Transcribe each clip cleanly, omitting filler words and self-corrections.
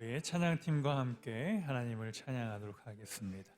우리 찬양팀과 함께 하나님을 찬양하도록 하겠습니다.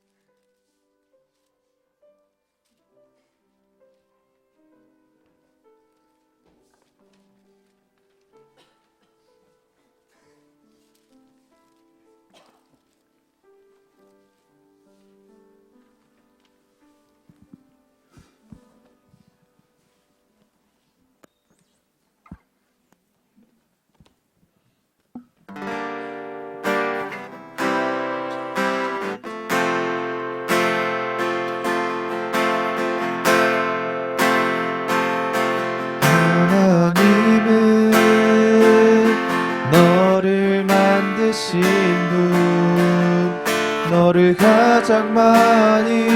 너를 가장 많이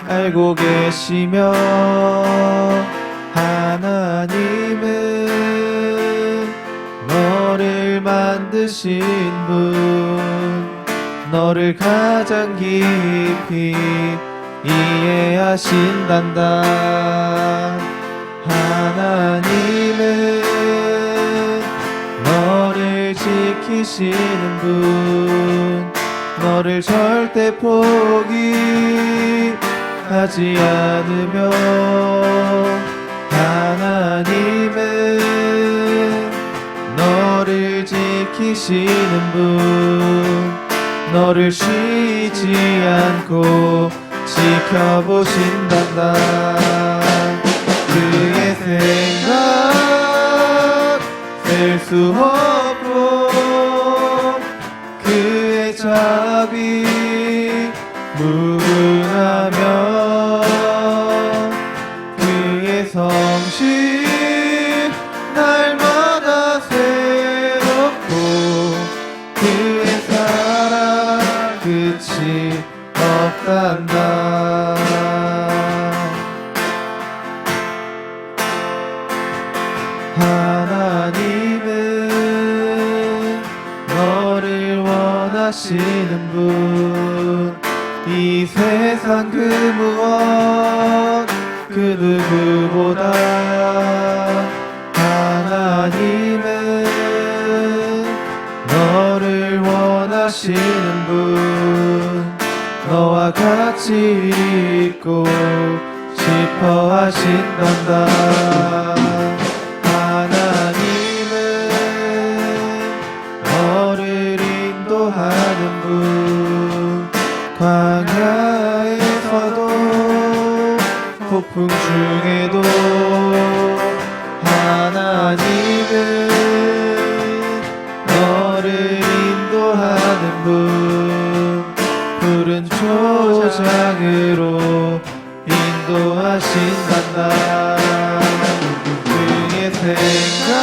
알고 계시며 하나님은 너를 만드신 분 너를 가장 깊이 이해하신단다. 하나님은 너를 지키시는 분 너를 절대 포기하지 않으며 하나님은 너를 지키시는 분 너를 쉬지 않고 지켜보신단다. 그의 생각 셀 수 없고 그의 자비 무궁하며 그의 성실 날마다 새롭고 그의 사랑 끝이 없단다. 하나님은 너를 원하시는 분 이 세상 그 무엇 그 누구보다 하나님은 너를 원하시는 분 너와 같이 있고 싶어 하신단다. 하나님은 너를 인도하는 분 광야에서도 폭풍 중에도 하나님은 너를 인도하는 분 푸른 초장으로 인도하신단다. 그의 생각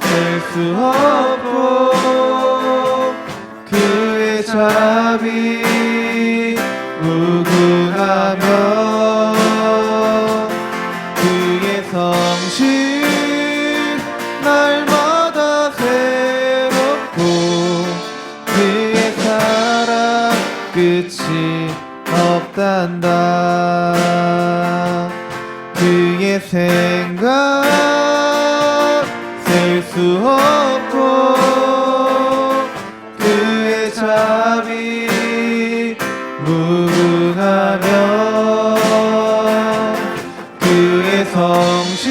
셀 수 없고 그의 자비 무궁하며 그의 성실 날마다 새롭고 그의 사랑 끝이 없단다. 그의 생각 셀 수 없고 그의 자비 무궁하며 그의 성실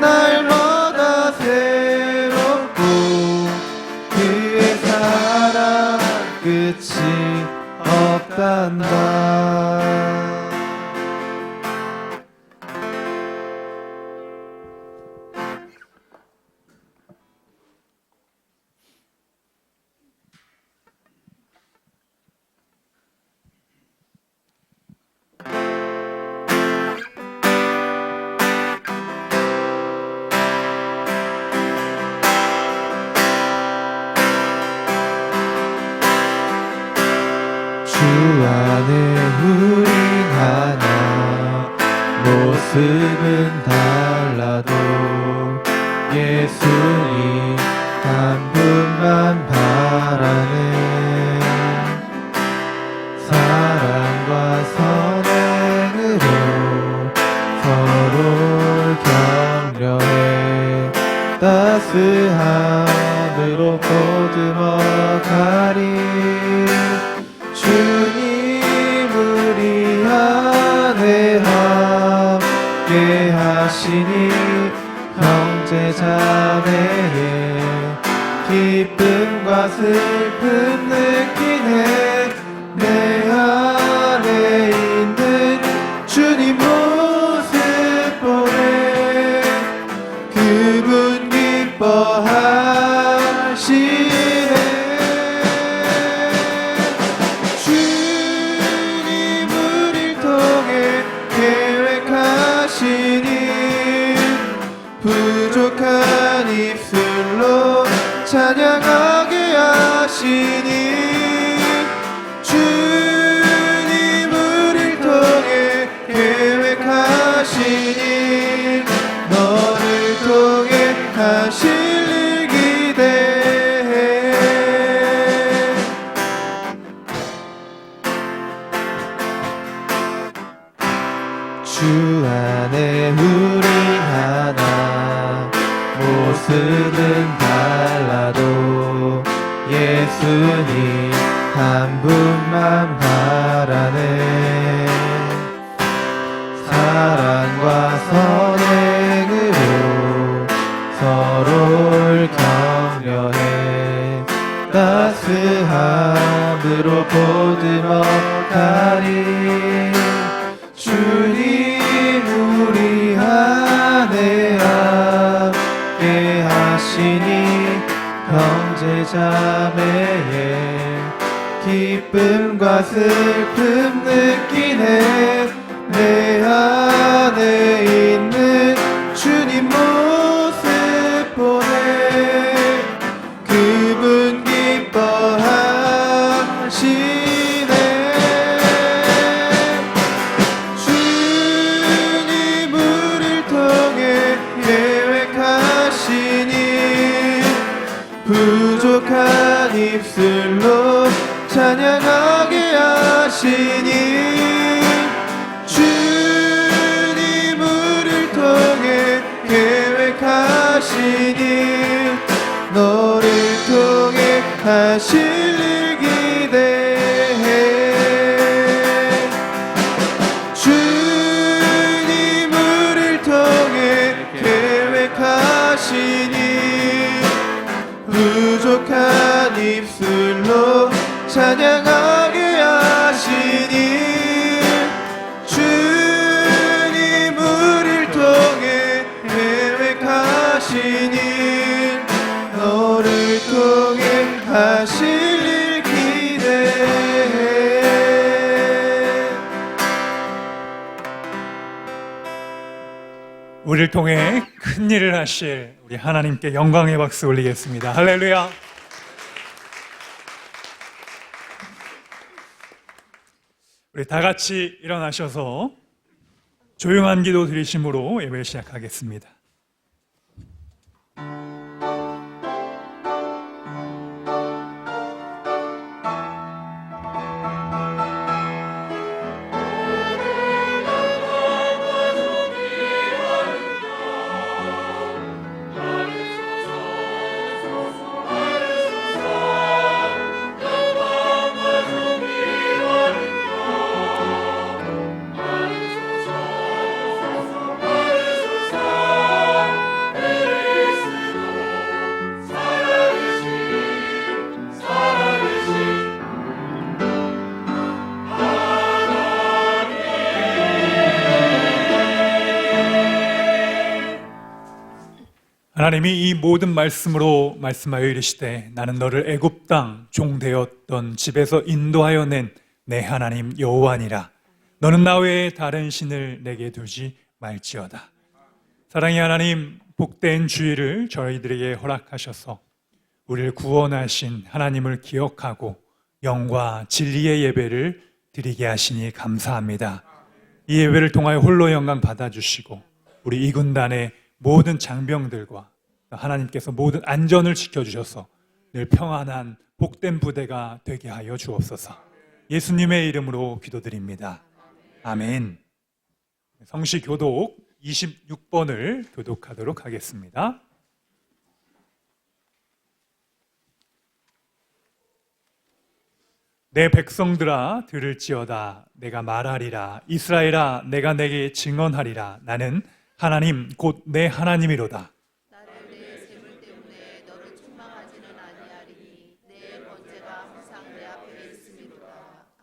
날마다 새롭고 그의 사랑 끝이 없단다. 주 안에 우린 하나 모습은 달라도 예수님 한 분만 바라네. 사랑과 선행으로 서로 격려해 따스함으로 보듬어 가리. 주님 우리 안에 함께 하시니 형제 자매의 기쁨과 슬픔 느끼네. 내 안에 있는 주님 모습 보네. 그분 기뻐하시네. 주님 우릴 통해 계획하시니 부족한 입술로 찬양하게 하시니. 주님 우릴 통해 계획하시니 너를 통해 하실 일 기대해. 주 안에 우리 하나 모습은 달라도 예수님 한 분만 바라네. 사랑과 선행으로 서로를 격려해 따스함으로 보듬어 가리. 주님 우리 안에 함께 하시니 형제 자매의 기쁨과 슬픔 느끼네. 내 안에 있는 주님 모습 보네. 그분 기뻐하시네. 주님 우릴 통해 계획하시니 부족한 입술로 찬양하게 하시니. 주님 우릴 통해 계획하시니 너를 통해 하실 일 기대해. 주님 우릴 통해 계획하시니 부족한 입술로 찬양하게 하시니. 주님 우릴 통해 계획하시니 너를 통해 하실 일 기대해. 우리를 통해 큰 일을 하실 우리 하나님께 영광의 박수 올리겠습니다. 할렐루야. 우리 다 같이 일어나셔서 조용한 기도 드리심으로 예배를 시작하겠습니다. 하나님이 이 모든 말씀으로 말씀하여 이르시되 나는 너를 애굽 땅 종되었던 집에서 인도하여 낸 내 하나님 여호와니라. 너는 나 외에 다른 신을 내게 두지 말지어다. 사랑의 하나님, 복된 주일을 저희들에게 허락하셔서 우리를 구원하신 하나님을 기억하고 영과 진리의 예배를 드리게 하시니 감사합니다. 이 예배를 통하여 홀로 영광 받아주시고 우리 이 군단의 모든 장병들과 하나님께서 모든 안전을 지켜주셔서 늘 평안한 복된 부대가 되게 하여 주옵소서. 예수님의 이름으로 기도드립니다. 아멘. 성시 교독 26번을 교독하도록 하겠습니다. 내 백성들아 들을지어다. 내가 말하리라. 이스라엘아 내가 내게 증언하리라. 나는 하나님 곧 내 하나님이로다. 나를 내 재물 때문에 너를 책망하지는 아니하리니 내 번제가 항상 내 앞에 있음이로다.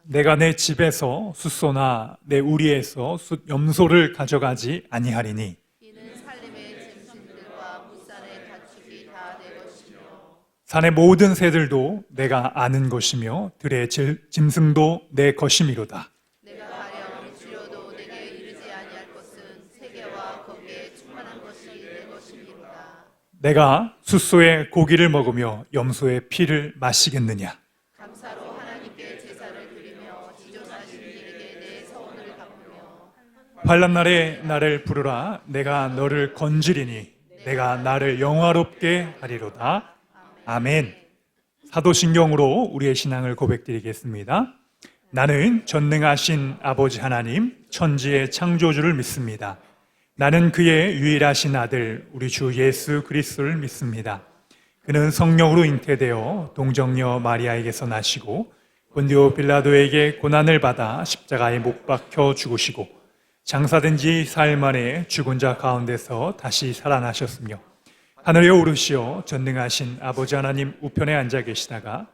내가 내 집에서 숫소나 내 우리에서 염소를 가져가지 아니하리니 이는 살림의 짐승들과 무산의 가축이 다 내 것이며 산의 모든 새들도 내가 아는 것이며 들의 짐승도 내 것이미로다. 내가 가령 주려도 내게 이르지 아니할 것은 세계와 거기에 충만한 것이 내 것이미로다. 내가 숫소의 고기를 먹으며 염소의 피를 마시겠느냐? 감사로 하나님께 제사를 드리며 지존하신 이에게 내 서원을 갚으며 환난 날에 나를 부르라. 내가 너를 건지리니 내가 나를 영화롭게 하리로다. 아멘. 사도신경으로 우리의 신앙을 고백드리겠습니다. 나는 전능하신 아버지 하나님, 천지의 창조주를 믿습니다. 나는 그의 유일하신 아들, 우리 주 예수 그리스도를 믿습니다. 그는 성령으로 잉태되어 동정녀 마리아에게서 나시고 본디오 빌라도에게 고난을 받아 십자가에 못 박혀 죽으시고 장사된 지 사흘 만에 죽은 자 가운데서 다시 살아나셨으며 하늘에 오르시어 전능하신 아버지 하나님 우편에 앉아 계시다가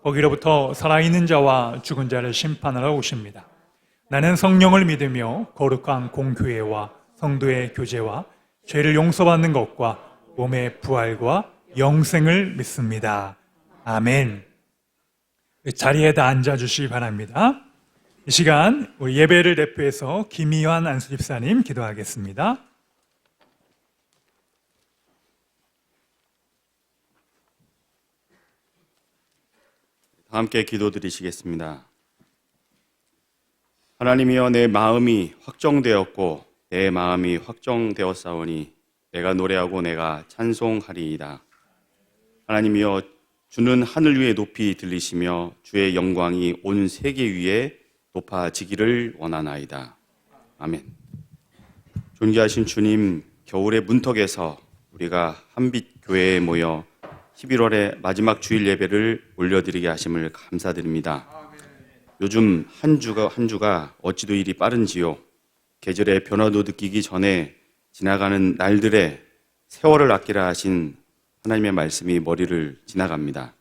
거기로부터 살아있는 자와 죽은 자를 심판하러 오십니다. 나는 성령을 믿으며 거룩한 공교회와 성도의 교제와 죄를 용서받는 것과 몸의 부활과 영생을 믿습니다. 아멘. 자리에 다 앉아주시기 바랍니다. 이 시간 우리 예배를 대표해서 김희환 안수집사님 기도하겠습니다. 함께 기도드리시겠습니다. 하나님이여, 내 마음이 확정되었고 내 마음이 확정되었사오니 내가 노래하고 내가 찬송하리이다. 하나님이여, 주는 하늘 위에 높이 들리시며 주의 영광이 온 세계 위에 높아지기를 원하나이다. 아멘. 존귀하신 주님, 겨울의 문턱에서 우리가 한빛 교회에 모여 11월의 마지막 주일 예배를 올려드리게 하심을 감사드립니다. 요즘 한 주가 어찌도 일이 빠른지요. 계절의 변화도 느끼기 전에 지나가는 날들의 세월을 아끼라 하신 하나님의 말씀이 머리를 지나갑니다.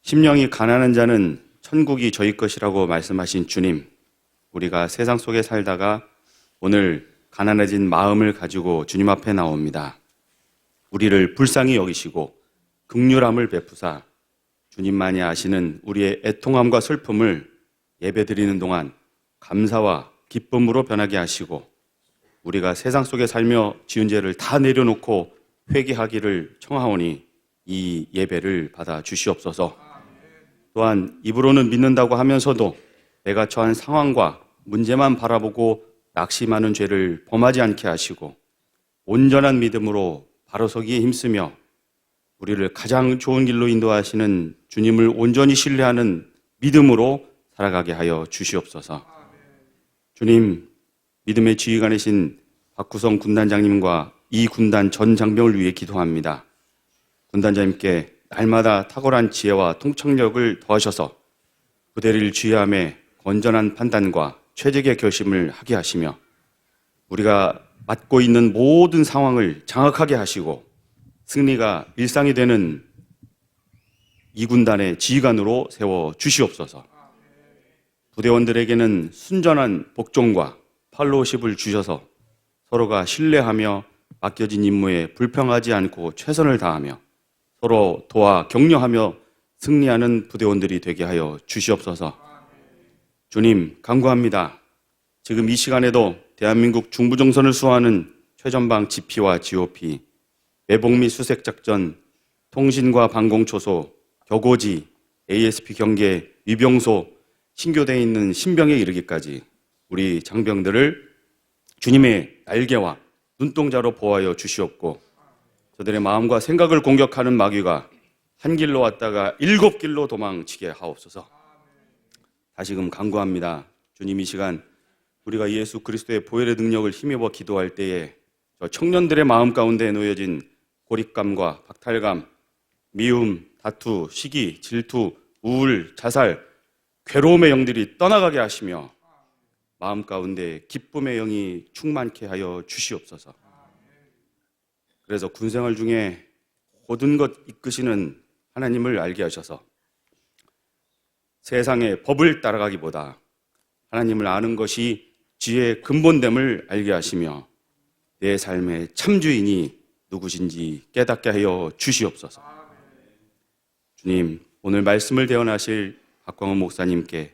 심령이 가난한 자는 천국이 저희 것이라고 말씀하신 주님, 우리가 세상 속에 살다가 오늘 가난해진 마음을 가지고 주님 앞에 나옵니다. 우리를 불쌍히 여기시고 긍휼함을 베푸사 주님만이 아시는 우리의 애통함과 슬픔을 예배드리는 동안 감사와 기쁨으로 변하게 하시고 우리가 세상 속에 살며 지은 죄를 다 내려놓고 회개하기를 청하오니 이 예배를 받아 주시옵소서. 또한 입으로는 믿는다고 하면서도 내가 처한 상황과 문제만 바라보고 낙심하는 죄를 범하지 않게 하시고 온전한 믿음으로 바로서기에 힘쓰며 우리를 가장 좋은 길로 인도하시는 주님을 온전히 신뢰하는 믿음으로 살아가게 하여 주시옵소서. 주님, 믿음의 지휘관이신 박구성 군단장님과 이 군단 전 장병을 위해 기도합니다. 군단장님께 날마다 탁월한 지혜와 통찰력을 더하셔서 부대를 지휘함에 건전한 판단과 최적의 결심을 하게 하시며 우리가 맡고 있는 모든 상황을 장악하게 하시고 승리가 일상이 되는 이 군단의 지휘관으로 세워 주시옵소서. 부대원들에게는 순전한 복종과 팔로우십을 주셔서 서로가 신뢰하며 맡겨진 임무에 불평하지 않고 최선을 다하며 서로 도와 격려하며 승리하는 부대원들이 되게 하여 주시옵소서. 주님, 간구합니다. 지금 이 시간에도 대한민국 중부정선을 수호하는 최전방 GP와 GOP, 매복미 수색작전, 통신과 방공초소, 격오지, ASP 경계, 위병소, 신교대에 있는 신병에 이르기까지 우리 장병들을 주님의 날개와 눈동자로 보호하여 주시옵고 저들의 마음과 생각을 공격하는 마귀가 한 길로 왔다가 7길로 도망치게 하옵소서. 다시금 간구합니다. 주님, 이 시간 우리가 예수 그리스도의 보혈의 능력을 힘입어 기도할 때에 저 청년들의 마음 가운데 놓여진 고립감과 박탈감, 미움, 다투, 시기, 질투, 우울, 자살, 괴로움의 영들이 떠나가게 하시며 마음 가운데 기쁨의 영이 충만케 하여 주시옵소서. 그래서 군생활 중에 모든 것 이끄시는 하나님을 알게 하셔서 세상의 법을 따라가기보다 하나님을 아는 것이 지혜의 근본됨을 알게 하시며 내 삶의 참주인이 누구신지 깨닫게 하여 주시옵소서. 주님, 오늘 말씀을 대언하실 박광훈 목사님께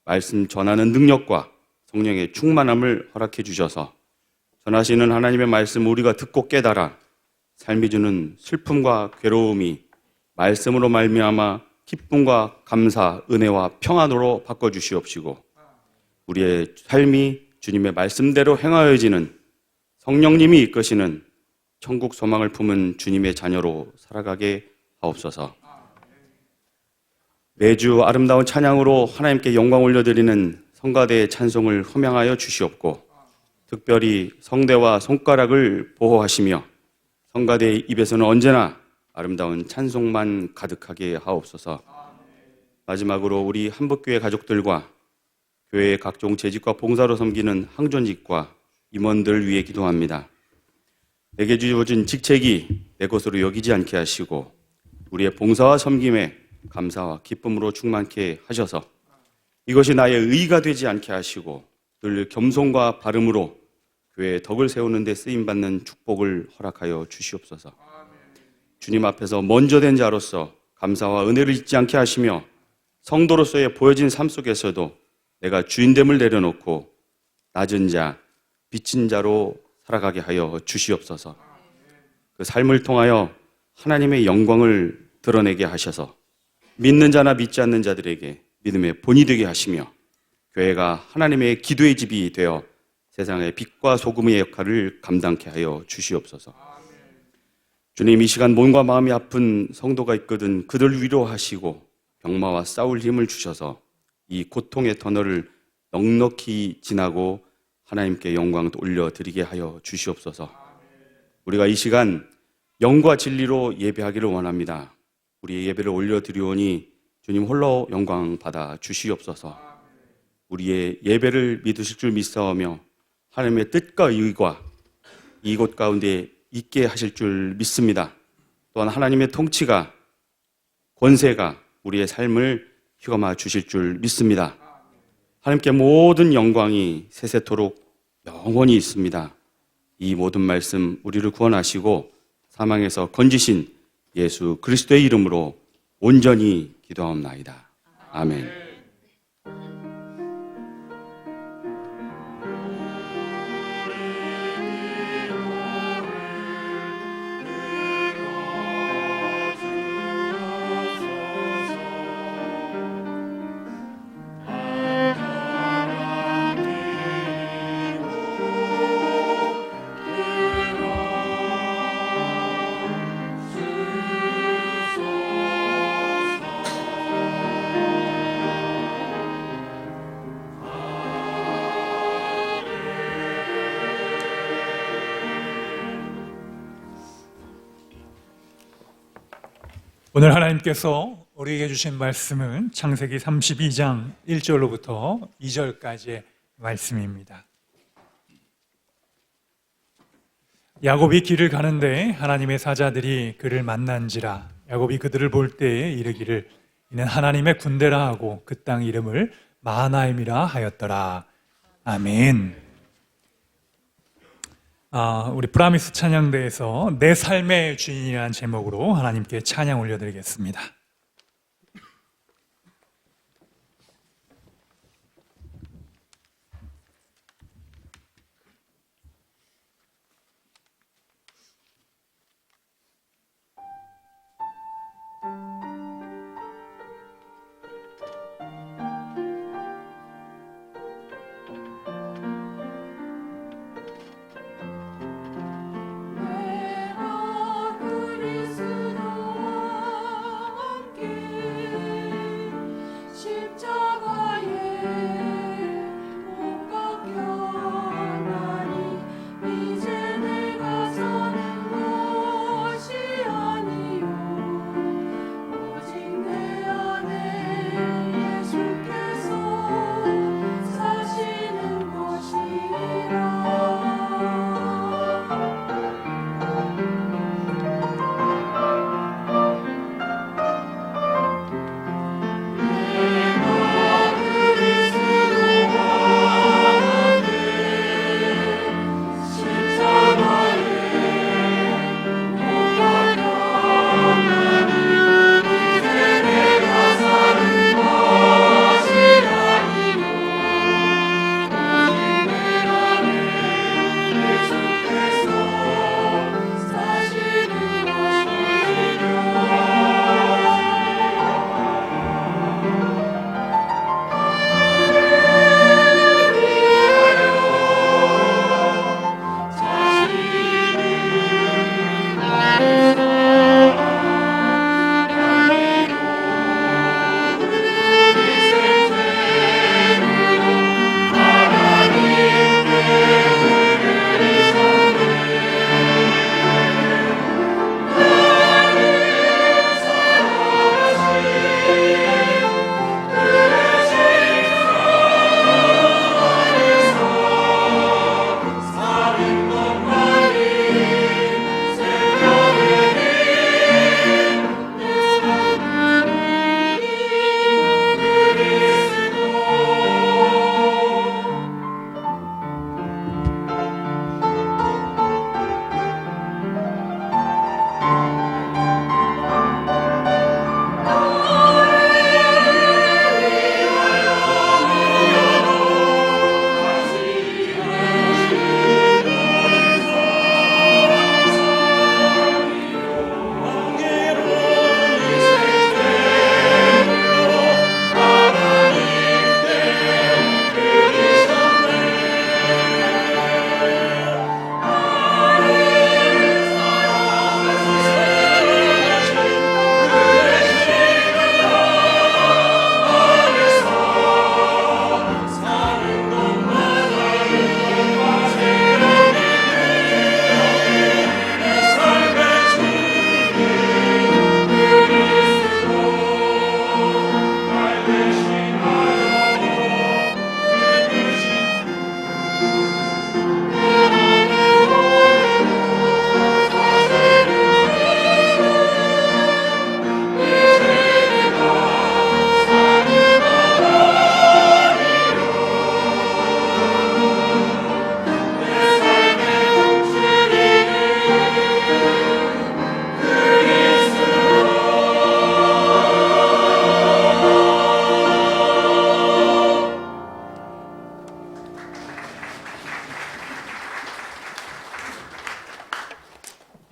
말씀 전하는 능력과 성령의 충만함을 허락해 주셔서 전하시는 하나님의 말씀 우리가 듣고 깨달아 삶이 주는 슬픔과 괴로움이 말씀으로 말미암아 기쁨과 감사, 은혜와 평안으로 바꿔주시옵시고 우리의 삶이 주님의 말씀대로 행하여지는 성령님이 이끄시는 천국 소망을 품은 주님의 자녀로 살아가게 하옵소서. 매주 아름다운 찬양으로 하나님께 영광 올려드리는 성가대의 찬송을 흠양하여 주시옵고 특별히 성대와 손가락을 보호하시며 성가대의 입에서는 언제나 아름다운 찬송만 가득하게 하옵소서. 마지막으로 우리 한북교회 가족들과 교회의 각종 재직과 봉사로 섬기는 항존직과 임원들 위해 기도합니다. 내게 주어진 직책이 내 것으로 여기지 않게 하시고 우리의 봉사와 섬김에 감사와 기쁨으로 충만케 하셔서 이것이 나의 의가 되지 않게 하시고 늘 겸손과 바름으로 교회의 덕을 세우는 데 쓰임받는 축복을 허락하여 주시옵소서. 주님 앞에서 먼저 된 자로서 감사와 은혜를 잊지 않게 하시며 성도로서의 보여진 삶 속에서도 내가 주인됨을 내려놓고 낮은 자, 비친 자로 살아가게 하여 주시옵소서. 그 삶을 통하여 하나님의 영광을 드러내게 하셔서 믿는 자나 믿지 않는 자들에게 믿음의 본이 되게 하시며 교회가 하나님의 기도의 집이 되어 세상의 빛과 소금의 역할을 감당케 하여 주시옵소서. 주님, 이 시간 몸과 마음이 아픈 성도가 있거든 그들 위로하시고 병마와 싸울 힘을 주셔서 이 고통의 터널을 넉넉히 지나고 하나님께 영광 올려드리게 하여 주시옵소서. 우리가 이 시간 영과 진리로 예배하기를 원합니다. 우리의 예배를 올려드리오니 주님 홀로 영광 받아 주시옵소서. 우리의 예배를 믿으실 줄 믿사오며 하나님의 뜻과 의가 이곳 가운데 있게 하실 줄 믿습니다. 또한 하나님의 통치가 권세가 우리의 삶을 휘감아 주실 줄 믿습니다. 하나님께 모든 영광이 세세토록 영원히 있습니다. 이 모든 말씀 우리를 구원하시고 사망에서 건지신 예수 그리스도의 이름으로 온전히 기도하옵나이다. 아멘. 오늘 하나님께서 우리에게 주신 말씀은 창세기 32장 1절로부터 2절까지의 말씀입니다. 야곱이 길을 가는데 하나님의 사자들이 그를 만난지라. 야곱이 그들을 볼 때에 이르기를 이는 하나님의 군대라 하고 그 땅 이름을 마하나임이라 하였더라. 아멘. 우리 브라미스 찬양대에서 내 삶의 주인이라는 제목으로 하나님께 찬양 올려드리겠습니다. 내가 그리스도와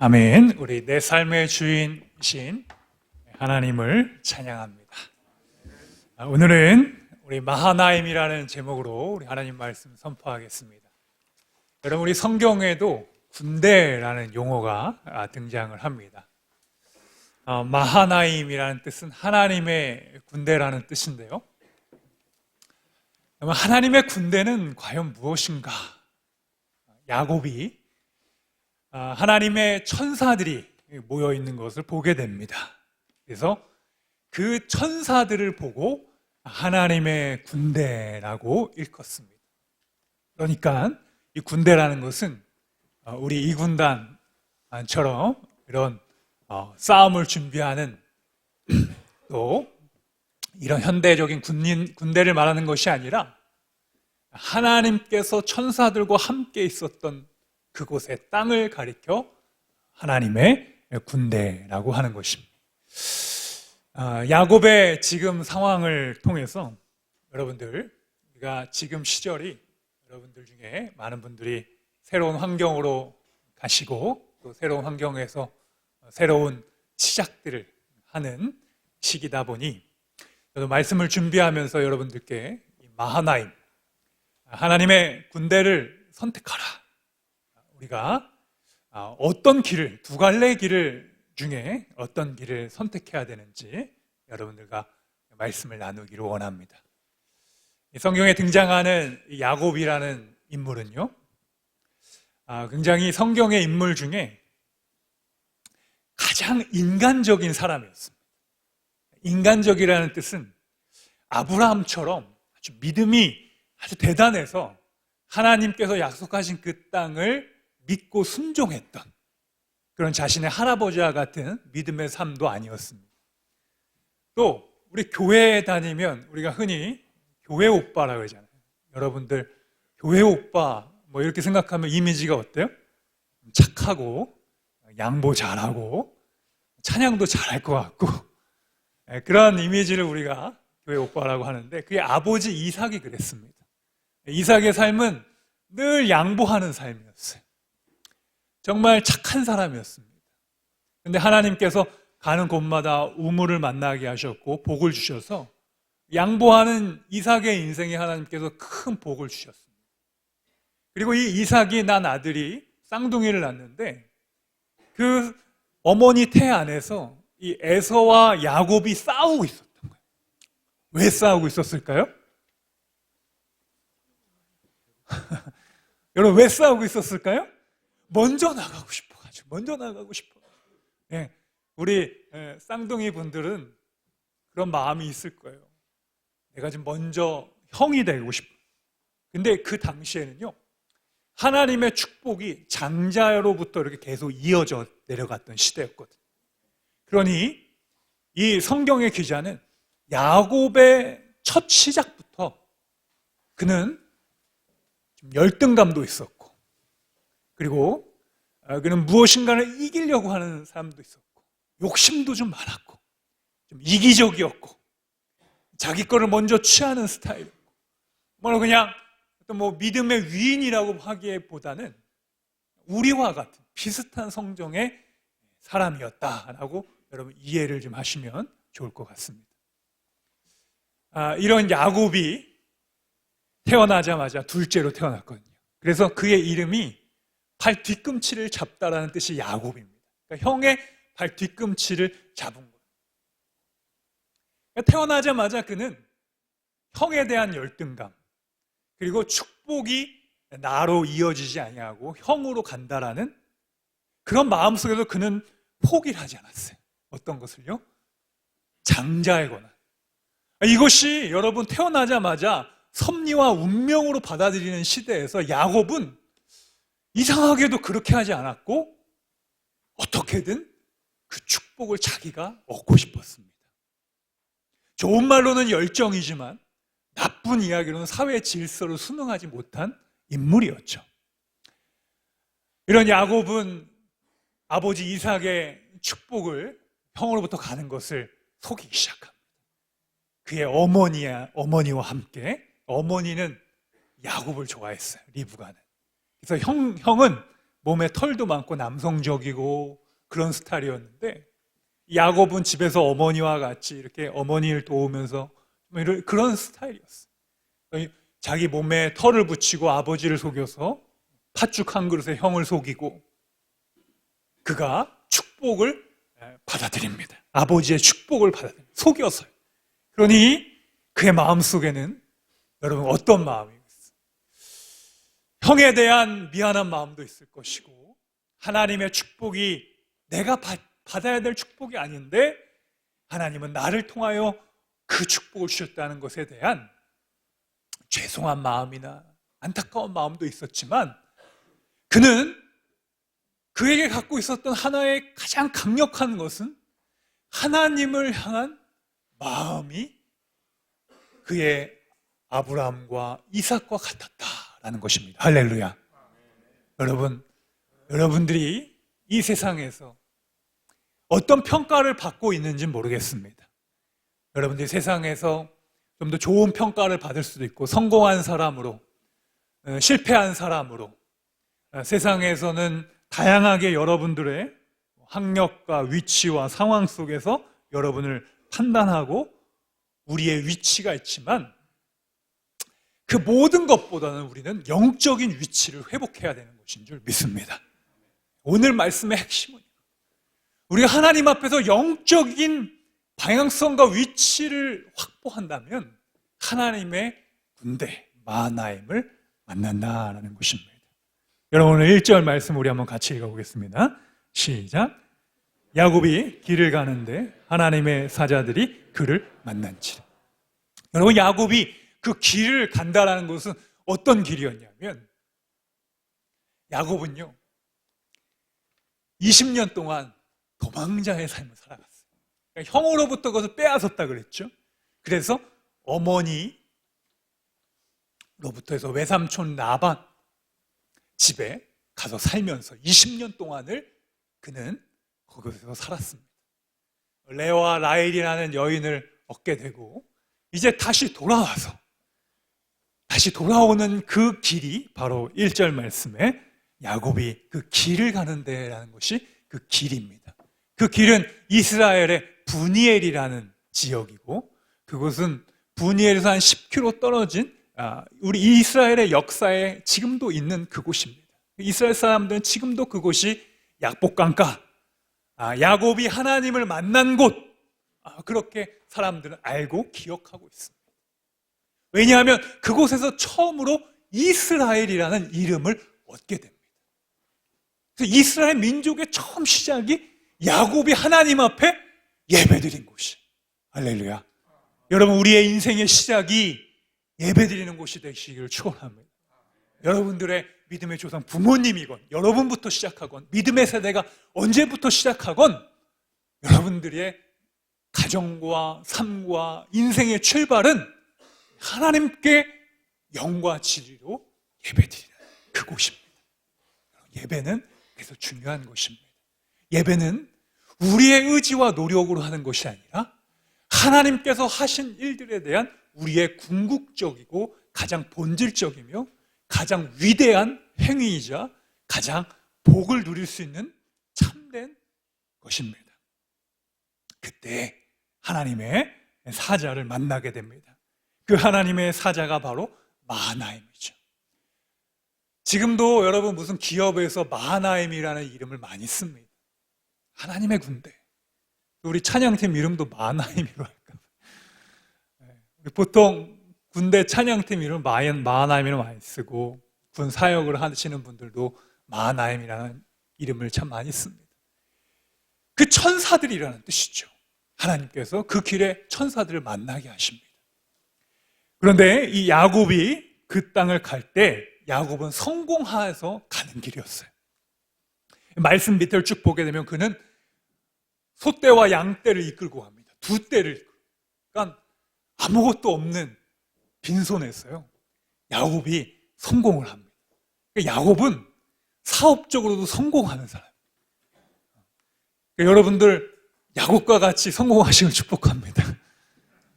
아멘. 우리 내 삶의 주인이신 하나님을 찬양합니다. 오늘은 우리 마하나임이라는 제목으로 우리 하나님 말씀 선포하겠습니다. 여러분, 우리 성경에도 군대라는 용어가 등장을 합니다. 마하나임이라는 뜻은 하나님의 군대라는 뜻인데요. 하나님의 군대는 과연 무엇인가? 야곱이 하나님의 천사들이 모여 있는 것을 보게 됩니다. 그래서 그 천사들을 보고 하나님의 군대라고 일컫습니다. 그러니까 이 군대라는 것은 우리 이군단처럼 이런 싸움을 준비하는 또 이런 현대적인 군대를 말하는 것이 아니라 하나님께서 천사들과 함께 있었던 그곳의 땅을 가리켜 하나님의 군대라고 하는 것입니다. 야곱의 지금 상황을 통해서 여러분들, 우리가 지금 시절이 여러분들 중에 많은 분들이 새로운 환경으로 가시고 또 새로운 환경에서 새로운 시작들을 하는 시기다 보니 저도 말씀을 준비하면서 여러분들께 마하나임, 하나님의 군대를 선택하라. 우리가 어떤 길을, 두 갈래 길을 중에 어떤 길을 선택해야 되는지 여러분들과 말씀을 나누기를 원합니다. 성경에 등장하는 야곱이라는 인물은요, 굉장히 성경의 인물 중에 가장 인간적인 사람이었습니다. 인간적이라는 뜻은 아브라함처럼 아주 믿음이 아주 대단해서 하나님께서 약속하신 그 땅을 믿고 순종했던 그런 자신의 할아버지와 같은 믿음의 삶도 아니었습니다. 또 우리 교회에 다니면 우리가 흔히 교회 오빠라고 하잖아요. 여러분들 교회 오빠 뭐 이렇게 생각하면 이미지가 어때요? 착하고 양보 잘하고 찬양도 잘할 것 같고 그런 이미지를 우리가 교회 오빠라고 하는데 그게 아버지 이삭이 그랬습니다. 이삭의 삶은 늘 양보하는 삶이었어요. 정말 착한 사람이었습니다. 그런데 하나님께서 가는 곳마다 우물을 만나게 하셨고 복을 주셔서 양보하는 이삭의 인생에 하나님께서 큰 복을 주셨습니다. 그리고 이 이삭이 난 아들이 쌍둥이를 낳는데 그 어머니 태 안에서 이 에서와 야곱이 싸우고 있었던 거예요. 왜 싸우고 있었을까요? 여러분, 왜 싸우고 있었을까요? 먼저 나가고 싶어가지고, 먼저 나가고 싶어. 예, 우리 쌍둥이 분들은 그런 마음이 있을 거예요. 내가 지금 먼저 형이 되고 싶어. 근데 그 당시에는요, 하나님의 축복이 장자로부터 이렇게 계속 이어져 내려갔던 시대였거든요. 그러니 이 성경의 기자는 야곱의 첫 시작부터 그는 좀 열등감도 있었고, 그리고 그는 무엇인가를 이기려고 하는 사람도 있었고, 욕심도 좀 많았고, 좀 이기적이었고, 자기 거를 먼저 취하는 스타일이었고, 그냥 어떤 뭐 믿음의 위인이라고 하기보다는 우리와 같은 비슷한 성정의 사람이었다라고 여러분 이해를 좀 하시면 좋을 것 같습니다. 이런 야곱이 태어나자마자 둘째로 태어났거든요. 그래서 그의 이름이 발 뒤꿈치를 잡다라는 뜻이 야곱입니다. 그러니까 형의 발 뒤꿈치를 잡은 거예요. 그러니까 태어나자마자 그는 형에 대한 열등감, 그리고 축복이 나로 이어지지 아니하고 형으로 간다라는 그런 마음속에서 그는 포기를 하지 않았어요. 어떤 것을요? 장자의 권한. 이것이 여러분 태어나자마자 섭리와 운명으로 받아들이는 시대에서 야곱은 이상하게도 그렇게 하지 않았고 어떻게든 그 축복을 자기가 얻고 싶었습니다. 좋은 말로는 열정이지만 나쁜 이야기로는 사회 질서를 순응하지 못한 인물이었죠. 이런 야곱은 아버지 이삭의 축복을 형으로부터 가는 것을 속이기 시작합니다. 그의 어머니와 함께, 어머니는 야곱을 좋아했어요. 리브가는. 그래서 형은 몸에 털도 많고 남성적이고 그런 스타일이었는데, 야곱은 집에서 어머니와 같이 이렇게 어머니를 도우면서 그런 스타일이었어요. 자기 몸에 털을 붙이고 아버지를 속여서 팥죽 한 그릇에 형을 속이고, 그가 축복을 받아들입니다. 아버지의 축복을 받아들입니다. 속여서요. 그러니 그의 마음속에는 여러분 어떤 마음이 있어요? 형에 대한 미안한 마음도 있을 것이고, 하나님의 축복이 내가 받아야 될 축복이 아닌데 하나님은 나를 통하여 그 축복을 주셨다는 것에 대한 죄송한 마음이나 안타까운 마음도 있었지만, 그는 그에게 갖고 있었던 하나의 가장 강력한 것은 하나님을 향한 마음이 그의 아브라함과 이삭과 같았다라는 것입니다. 할렐루야. 여러분들이 이 세상에서 어떤 평가를 받고 있는지 모르겠습니다. 여러분들이 세상에서 좀 더 좋은 평가를 받을 수도 있고, 성공한 사람으로, 실패한 사람으로, 세상에서는 다양하게 여러분들의 학력과 위치와 상황 속에서 여러분을 판단하고 우리의 위치가 있지만, 그 모든 것보다는 우리는 영적인 위치를 회복해야 되는 것인 줄 믿습니다. 오늘 말씀의 핵심은 우리가 하나님 앞에서 영적인 방향성과 위치를 확보한다면 하나님의 군대 마하나임을 만난다라는 것입니다. 여러분, 오늘 1절 말씀 우리 한번 같이 읽어보겠습니다. 시작. 야곱이 길을 가는데 하나님의 사자들이 그를 만난지라. 여러분, 야곱이 그 길을 간다라는 것은 어떤 길이었냐면, 야곱은요 20년 동안 도망자의 삶을 살아갔어요. 그러니까 형으로부터 그것을 빼앗았다 그랬죠. 그래서 어머니로부터 해서 외삼촌 라반 집에 가서 살면서 20년 동안을 그는 거기서 살았습니다. 레와 라헬이라는 여인을 얻게 되고, 이제 다시 돌아오는 그 길이 바로 1절 말씀에 야곱이 그 길을 가는 데라는 것이 그 길입니다. 그 길은 이스라엘의 브니엘이라는 지역이고, 그곳은 브니엘에서 한 10km 떨어진 우리 이스라엘의 역사에 지금도 있는 그곳입니다. 이스라엘 사람들은 지금도 그곳이 약복강가, 야곱이 하나님을 만난 곳, 그렇게 사람들은 알고 기억하고 있습니다. 왜냐하면 그곳에서 처음으로 이스라엘이라는 이름을 얻게 됩니다. 그래서 이스라엘 민족의 처음 시작이 야곱이 하나님 앞에 예배드린 곳이. 할렐루야. 여러분, 우리의 인생의 시작이 예배드리는 곳이 되시기를 축원합니다. 여러분들의 믿음의 조상 부모님이건, 여러분부터 시작하건, 믿음의 세대가 언제부터 시작하건, 여러분들의 가정과 삶과 인생의 출발은 하나님께 영과 진리로 예배드리는 그곳입니다. 예배는 그래서 중요한 것입니다. 예배는 우리의 의지와 노력으로 하는 것이 아니라 하나님께서 하신 일들에 대한 우리의 궁극적이고 가장 본질적이며 가장 위대한 행위이자 가장 복을 누릴 수 있는 참된 것입니다. 그때 하나님의 사자를 만나게 됩니다. 그 하나님의 사자가 바로 마하나임이죠. 지금도 여러분 무슨 기업에서 마하나임이라는 이름을 많이 씁니다. 하나님의 군대. 우리 찬양팀 이름도 마하나임으로 할까? 보통 군대 찬양팀 이름 마하나임으로 많이 쓰고, 군 사역을 하시는 분들도 마하나임이라는 이름을 참 많이 씁니다. 그 천사들이라는 뜻이죠. 하나님께서 그 길에 천사들을 만나게 하십니다. 그런데 이 야곱이 그 땅을 갈 때 야곱은 성공해서 가는 길이었어요. 말씀 밑을 쭉 보게 되면 그는 소떼와 양떼를 이끌고 갑니다. 두 떼를 이끌고. 그러니까 아무것도 없는 빈손에서요, 야곱이 성공을 합니다. 그러니까 야곱은 사업적으로도 성공하는 사람이에요. 그러니까 여러분들 야곱과 같이 성공하시길 축복합니다.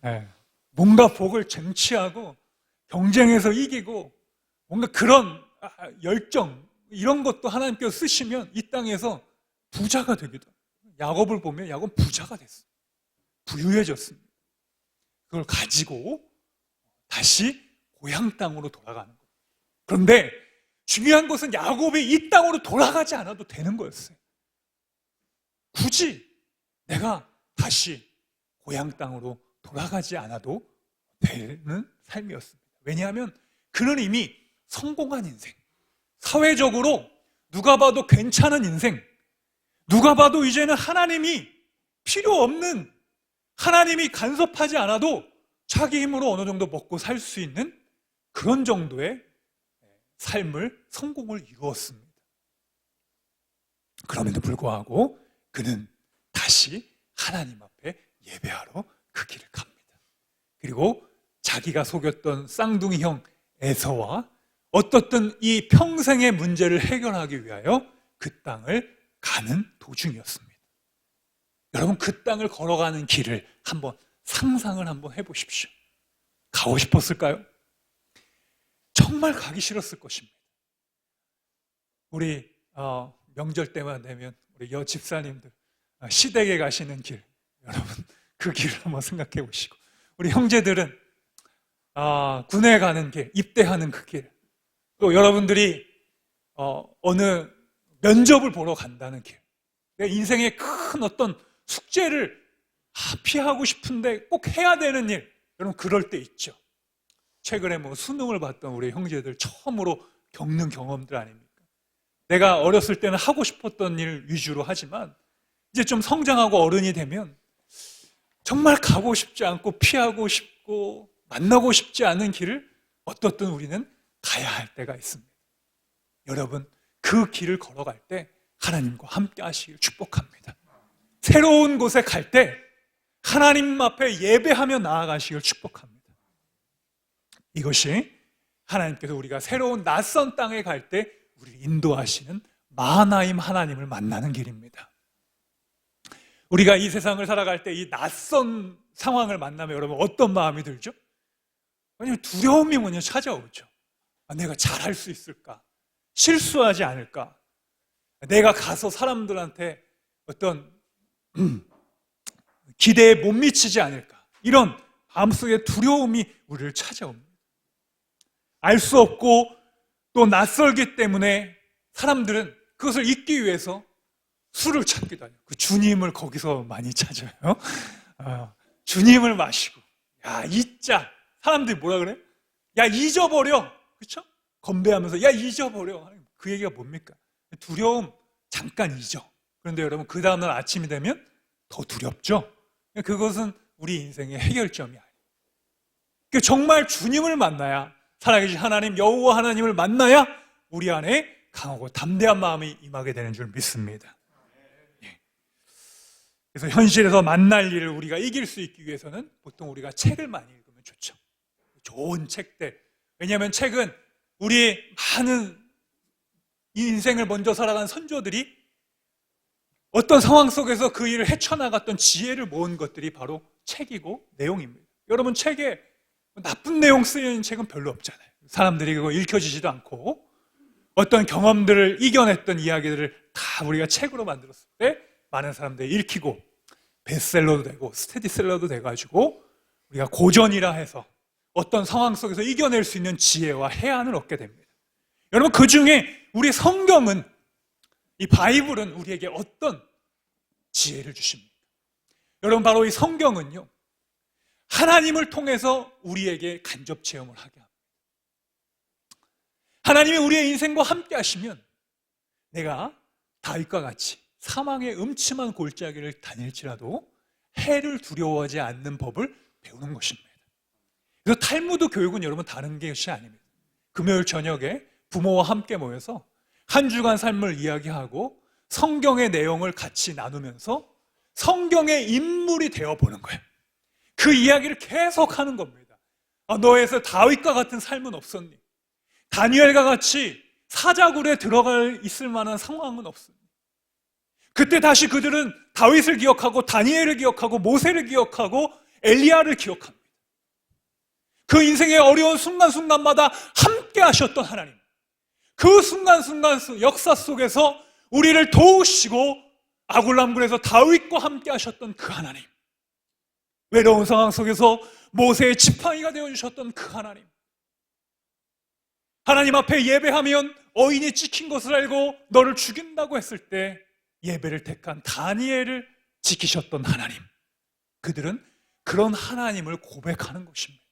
네. 뭔가 복을 쟁취하고 경쟁에서 이기고 뭔가 그런 열정이 이런 것도 하나님께서 쓰시면 이 땅에서 부자가 되기도 합니다. 야곱을 보면 야곱은 부자가 됐어요. 부유해졌습니다. 그걸 가지고 다시 고향 땅으로 돌아가는 거예요. 그런데 중요한 것은 야곱이 이 땅으로 돌아가지 않아도 되는 거였어요. 굳이 내가 다시 고향 땅으로 돌아가지 않아도 되는 삶이었습니다. 왜냐하면 그는 이미 성공한 인생, 사회적으로 누가 봐도 괜찮은 인생, 누가 봐도 이제는 하나님이 필요 없는, 하나님이 간섭하지 않아도 자기 힘으로 어느 정도 먹고 살 수 있는 그런 정도의 삶을, 성공을 이루었습니다. 그럼에도 불구하고 그는 다시 하나님 앞에 예배하러 그 길을 갑니다. 그리고 자기가 속였던 쌍둥이 형 에서와 어떻든 이 평생의 문제를 해결하기 위하여 그 땅을 가는 도중이었습니다. 여러분, 그 땅을 걸어가는 길을 한번 상상을 한번 해보십시오. 가고 싶었을까요? 정말 가기 싫었을 것입니다. 우리 명절 때만 되면 우리 여 집사님들 시댁에 가시는 길, 여러분 그 길을 한번 생각해 보시고, 우리 형제들은 군에 가는 길, 입대하는 그 길, 또 여러분들이 어느 면접을 보러 간다는 길, 내 인생의 큰 어떤 숙제를 피하고 싶은데 꼭 해야 되는 일, 여러분 그럴 때 있죠. 최근에 뭐 수능을 봤던 우리 형제들 처음으로 겪는 경험들 아닙니까? 내가 어렸을 때는 하고 싶었던 일 위주로 하지만 이제 좀 성장하고 어른이 되면 정말 가고 싶지 않고 피하고 싶고 만나고 싶지 않은 길을 어떻든 우리는 가야 할 때가 있습니다. 여러분, 그 길을 걸어갈 때 하나님과 함께 하시길 축복합니다. 새로운 곳에 갈 때 하나님 앞에 예배하며 나아가시길 축복합니다. 이것이 하나님께서 우리가 새로운 낯선 땅에 갈 때 우리를 인도하시는 마하나임 하나님을 만나는 길입니다. 우리가 이 세상을 살아갈 때 이 낯선 상황을 만나면 여러분 어떤 마음이 들죠? 왜냐하면 두려움이 먼저 찾아오죠. 내가 잘할 수 있을까? 실수하지 않을까? 내가 가서 사람들한테 어떤 기대에 못 미치지 않을까? 이런 마음속의 두려움이 우리를 찾아옵니다. 알 수 없고 또 낯설기 때문에 사람들은 그것을 잊기 위해서 술을 찾기도 하죠. 그 주님을 거기서 많이 찾아요. 주님을 마시고, 야, 잊자. 사람들이 뭐라 그래? 야, 잊어버려. 그렇죠? 건배하면서 야, 잊어버려. 그 얘기가 뭡니까? 두려움 잠깐 잊어. 그런데 여러분, 그 다음날 아침이 되면 더 두렵죠? 그것은 우리 인생의 해결점이 아니에요. 정말 주님을 만나야, 살아계신 하나님 여호와 하나님을 만나야 우리 안에 강하고 담대한 마음이 임하게 되는 줄 믿습니다. 그래서 현실에서 만날 일을 우리가 이길 수 있기 위해서는 보통 우리가 책을 많이 읽으면 좋죠. 좋은 책들. 왜냐하면 책은 우리 많은 인생을 먼저 살아간 선조들이 어떤 상황 속에서 그 일을 헤쳐나갔던 지혜를 모은 것들이 바로 책이고 내용입니다. 여러분, 책에 나쁜 내용 쓰이는 책은 별로 없잖아요. 사람들이 그거 읽혀지지도 않고 어떤 경험들을 이겨냈던 이야기들을 다 우리가 책으로 만들었을 때 많은 사람들이 읽히고 베스트셀러도 되고 스테디셀러도 돼가지고 우리가 고전이라 해서 어떤 상황 속에서 이겨낼 수 있는 지혜와 해안을 얻게 됩니다. 여러분, 그 중에 우리 성경은, 이 바이블은 우리에게 어떤 지혜를 주십니까? 여러분, 바로 이 성경은요, 하나님을 통해서 우리에게 간접 체험을 하게 합니다. 하나님이 우리의 인생과 함께 하시면 내가 다윗과 같이 사망의 음침한 골짜기를 다닐지라도 해를 두려워하지 않는 법을 배우는 것입니다. 그래서 탈무드 교육은 여러분 다른 것이 아닙니다. 금요일 저녁에 부모와 함께 모여서 한 주간 삶을 이야기하고 성경의 내용을 같이 나누면서 성경의 인물이 되어보는 거예요. 그 이야기를 계속 하는 겁니다. 너에서 다윗과 같은 삶은 없었니? 다니엘과 같이 사자굴에 들어가 있을 만한 상황은 없었니? 그때 다시 그들은 다윗을 기억하고 다니엘을 기억하고 모세를 기억하고 엘리야를 기억합니다. 그 인생의 어려운 순간순간마다 함께 하셨던 하나님, 그 순간순간 역사 속에서 우리를 도우시고 아굴람굴에서 다윗과 함께 하셨던 그 하나님, 외로운 상황 속에서 모세의 지팡이가 되어주셨던 그 하나님, 하나님 앞에 예배하면 어인이 찍힌 것을 알고 너를 죽인다고 했을 때 예배를 택한 다니엘을 지키셨던 하나님, 그들은 그런 하나님을 고백하는 것입니다.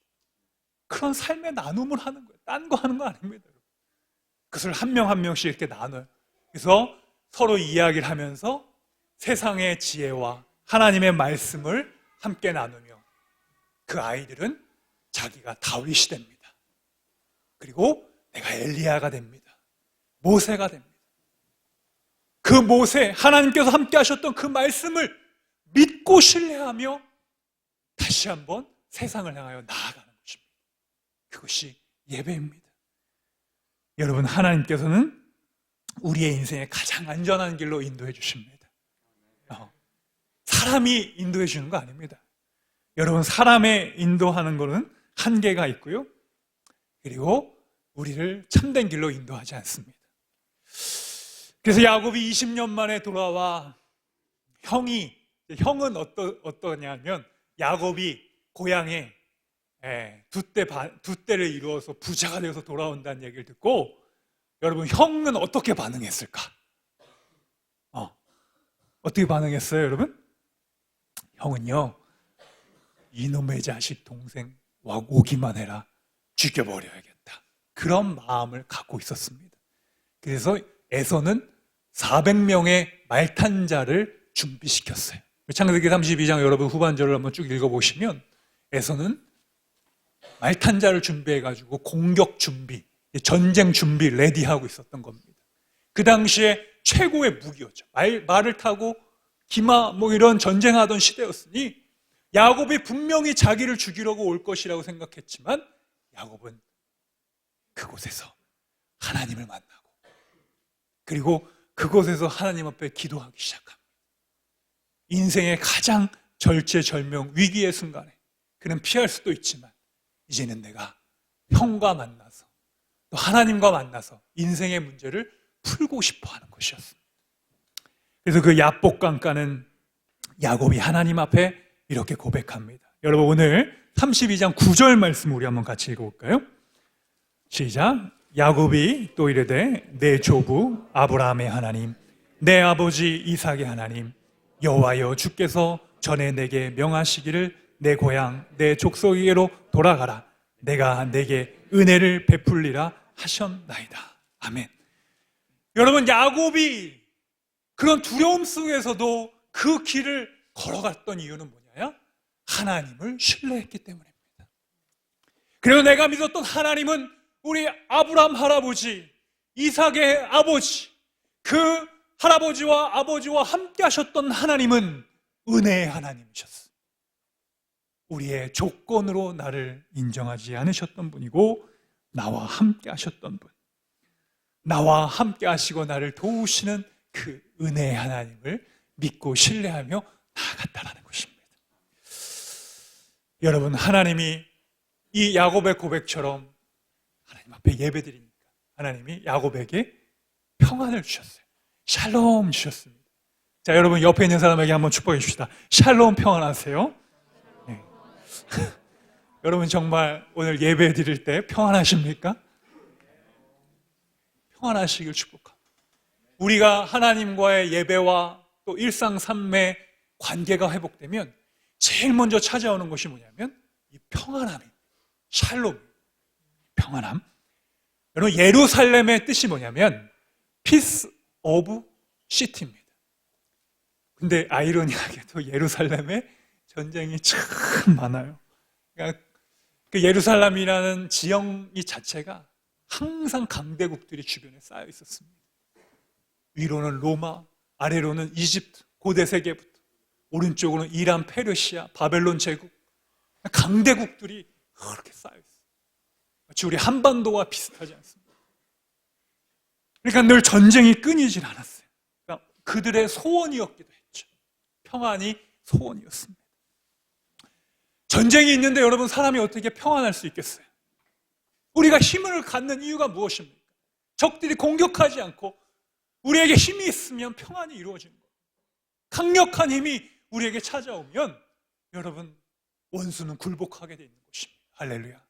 그런 삶의 나눔을 하는 거예요. 딴 거 하는 거 아닙니다. 그것을 한 명 한 명씩 이렇게 나눠요. 그래서 서로 이야기를 하면서 세상의 지혜와 하나님의 말씀을 함께 나누며 그 아이들은 자기가 다윗이 됩니다. 그리고 내가 엘리야가 됩니다. 모세가 됩니다. 그 모세, 하나님께서 함께 하셨던 그 말씀을 믿고 신뢰하며 다시 한번 세상을 향하여 나아가는 것입니다. 그것이 예배입니다. 여러분, 하나님께서는 우리의 인생에 가장 안전한 길로 인도해 주십니다. 사람이 인도해 주는 거 아닙니다. 여러분, 사람의 인도하는 거는 한계가 있고요. 그리고 우리를 참된 길로 인도하지 않습니다. 그래서 야곱이 20년 만에 돌아와 형은 어떠냐면 야곱이 고향에 두 떼를 이루어서 부자가 되어서 돌아온다는 얘기를 듣고 여러분, 형은 어떻게 반응했을까? 어떻게 반응했어요, 여러분? 형은요, 이놈의 자식 동생 오기만 해라, 죽여버려야겠다, 그런 마음을 갖고 있었습니다. 그래서 에서는 400명의 말탄자를 준비시켰어요. 창세기 32장 여러분 후반절을 한번 쭉 읽어보시면 에서는 말탄자를 준비해가지고 공격 준비, 전쟁 준비 레디하고 있었던 겁니다. 그 당시에 최고의 무기였죠. 말을 타고 기마 이런 전쟁하던 시대였으니 야곱이 분명히 자기를 죽이려고 올 것이라고 생각했지만 야곱은 그곳에서 하나님을 만나고 그리고 그곳에서 하나님 앞에 기도하기 시작합니다. 인생의 가장 절체절명 위기의 순간에 그는 피할 수도 있지만 이제는 내가 형과 만나서 또 하나님과 만나서 인생의 문제를 풀고 싶어 하는 것이었습니다. 그래서 그 야복강가는 야곱이 하나님 앞에 이렇게 고백합니다. 여러분, 오늘 32장 9절 말씀 우리 한번 같이 읽어볼까요? 시작. 야곱이 또 이르되 내 조부 아브라함의 하나님, 내 아버지 이삭의 하나님 여호와여, 주께서 전에 내게 명하시기를 내 고향 내 족속에게로 돌아가라, 내가 내게 은혜를 베풀리라 하셨나이다. 아멘. 여러분, 야곱이 그런 두려움 속에서도 그 길을 걸어갔던 이유는 뭐냐? 하나님을 신뢰했기 때문입니다. 그리고 내가 믿었던 하나님은 우리 아브라함 할아버지, 이삭의 아버지, 그 할아버지와 아버지와 함께 하셨던 하나님은 은혜의 하나님이셨어. 우리의 조건으로 나를 인정하지 않으셨던 분이고 나와 함께 하셨던 분, 나와 함께 하시고 나를 도우시는 그 은혜의 하나님을 믿고 신뢰하며 나아갔다라는 것입니다. 여러분, 하나님이 이 야곱의 고백처럼 하나님 앞에 예배드리니까 하나님이 야곱에게 평안을 주셨어요. 샬롬 주셨습니다. 자, 여러분 옆에 있는 사람에게 한번 축복해 줍시다. 샬롬, 평안하세요. 네. 여러분 정말 오늘 예배 드릴 때 평안하십니까? 평안하시길 축복합니다. 우리가 하나님과의 예배와 또 일상 삶의 관계가 회복되면 제일 먼저 찾아오는 것이 뭐냐면 이 평안함입니다. 샬롬, 평안함. 여러분, 예루살렘의 뜻이 뭐냐면 Peace of City입니다. 근데 아이러니하게도 예루살렘에 전쟁이 참 많아요. 그러니까 그 예루살렘이라는 지형 자체가 항상 강대국들이 주변에 쌓여 있었습니다. 위로는 로마, 아래로는 이집트, 고대 세계부터, 오른쪽으로는 이란, 페르시아, 바벨론 제국, 강대국들이 그렇게 쌓여 있어요. 마치 우리 한반도와 비슷하지 않습니다. 그러니까 늘 전쟁이 끊이질 않았어요. 그러니까 그들의 소원이었기도 했죠. 평안이 소원이었습니다. 전쟁이 있는데 여러분, 사람이 어떻게 평안할 수 있겠어요? 우리가 힘을 갖는 이유가 무엇입니까? 적들이 공격하지 않고 우리에게 힘이 있으면 평안이 이루어지는 거예요. 강력한 힘이 우리에게 찾아오면 여러분 원수는 굴복하게 되어 있는 것입니다. 할렐루야.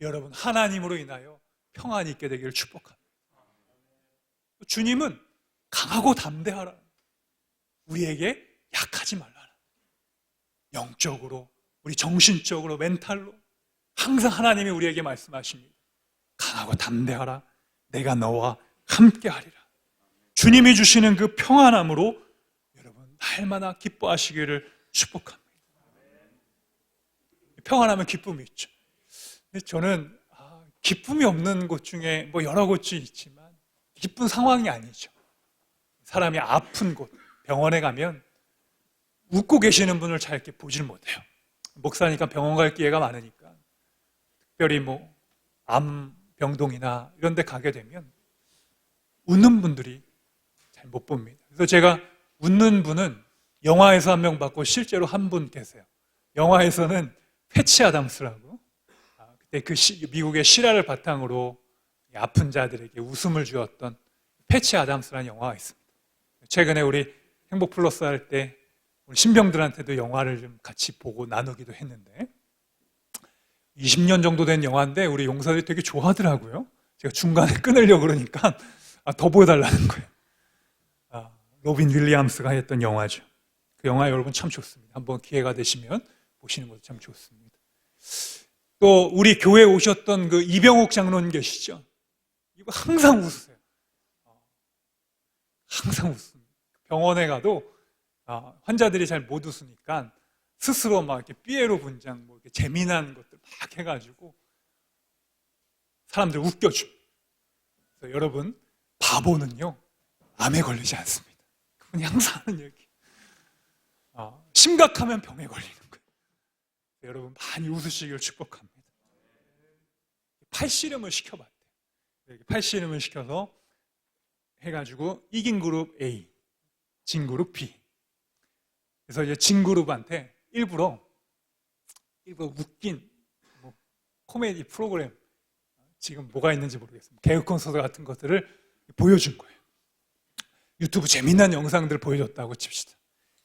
여러분 하나님으로 인하여 평안이 있게 되기를 축복합니다. 주님은 강하고 담대하라. 우리에게 약하지 말라라. 영적으로, 우리 정신적으로, 멘탈로 항상 하나님이 우리에게 말씀하십니다. 강하고 담대하라. 내가 너와 함께 하리라. 주님이 주시는 그 평안함으로 여러분 날마다 기뻐하시기를 축복합니다. 평안하면 기쁨이 있죠. 근데 저는 기쁨이 없는 곳 중에 뭐 여러 곳이 있지만 기쁜 상황이 아니죠. 사람이 아픈 곳, 병원에 가면 웃고 계시는 분을 잘 이렇게 보질 못해요. 목사니까 병원 갈 기회가 많으니까 특별히 뭐 암병동이나 이런 데 가게 되면 웃는 분들이 잘 못 봅니다. 그래서 제가 웃는 분은 영화에서 한 명 봤고 실제로 한 분 계세요. 영화에서는 패치 아담스라고 그때 그 미국의 실화를 바탕으로 아픈 자들에게 웃음을 주었던 패치 아담스라는 영화가 있습니다. 최근에 우리 행복 플러스 할 때 우리 신병들한테도 영화를 좀 같이 보고 나누기도 했는데 20년 정도 된 영화인데 우리 용사들이 되게 좋아하더라고요. 제가 중간에 끊으려고 그러니까 더 보여달라는 거예요. 로빈 윌리엄스가 했던 영화죠. 그 영화 여러분 참 좋습니다. 한번 기회가 되시면 보시는 것도 참 좋습니다. 또 우리 교회에 오셨던 그 이병옥 장로님 계시죠? 이거 항상 웃으세요. 항상 웃습니다. 병원에 가도 환자들이 잘 못 웃으니까 스스로 막 이렇게 삐에로 분장, 뭐 이렇게 재미난 것들 막 해가지고 사람들 웃겨줍니다. 그래서 여러분 바보는요 암에 걸리지 않습니다. 그분이 항상 하는 얘기. 심각하면 병에 걸리는 거예요. 여러분 많이 웃으시길 축복합니다. 팔씨름을 시켜봤대요. 팔씨름을 시켜서 해가지고 이긴 그룹 A, 진 그룹 B. 그래서 이제 진 그룹한테 일부러 웃긴 뭐 코미디 프로그램 지금 뭐가 있는지 모르겠습니다. 개그 콘서트 같은 것들을 보여준 거예요. 유튜브 재미난 영상들 보여줬다고 칩시다.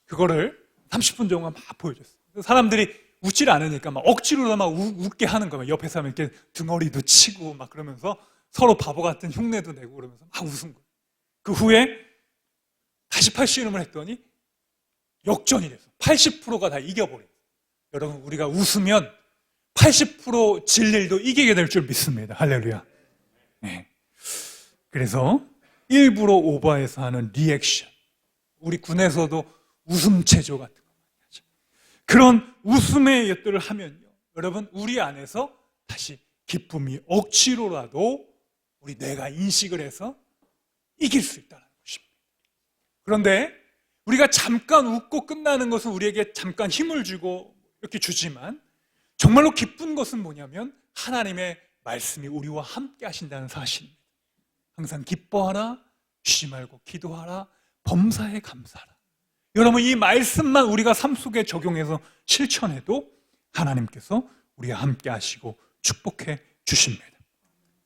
그거를 30분 동안 막 보여줬어요. 사람들이 웃질 않으니까 막 억지로 막 웃게 하는 거예요. 옆에 사람 이렇게 등어리도 치고 막 그러면서 서로 바보 같은 흉내도 내고 그러면서 막 웃은 거예요. 그 후에 다시 팔씨름을 했더니 역전이 돼서 80%가 다 이겨버려요. 여러분 우리가 웃으면 80% 질 일도 이기게 될 줄 믿습니다. 할렐루야. 네. 그래서 일부러 오버해서 하는 리액션. 우리 군에서도 웃음 체조 같은 거 많이 하죠. 그런 웃음의 것들을 하면요. 여러분 우리 안에서 다시 기쁨이 억지로라도 우리 뇌가 인식을 해서 이길 수 있다는 것입니다. 그런데 우리가 잠깐 웃고 끝나는 것은 우리에게 잠깐 힘을 주고 이렇게 주지만 정말로 기쁜 것은 뭐냐면 하나님의 말씀이 우리와 함께 하신다는 사실입니다. 항상 기뻐하라, 쉬지 말고 기도하라, 범사에 감사하라. 여러분 이 말씀만 우리가 삶 속에 적용해서 실천해도 하나님께서 우리와 함께 하시고 축복해 주십니다.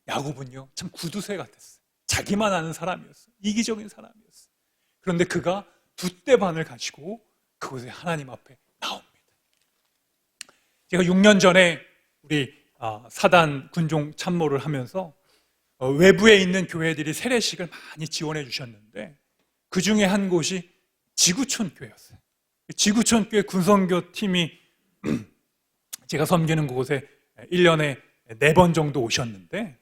야곱은요 참 구두쇠 같았어요. 자기만 아는 사람이었어요. 이기적인 사람이었어요. 그런데 그가 돛대반을 가지고 그곳에 하나님 앞에 나옵니다. 제가 6년 전에 우리 사단 군종 참모를 하면서 외부에 있는 교회들이 세례식을 많이 지원해 주셨는데 그 중에 한 곳이 지구촌 교회였어요. 지구촌 교회 군선교 팀이 제가 섬기는 곳에 1년에 4번 정도 오셨는데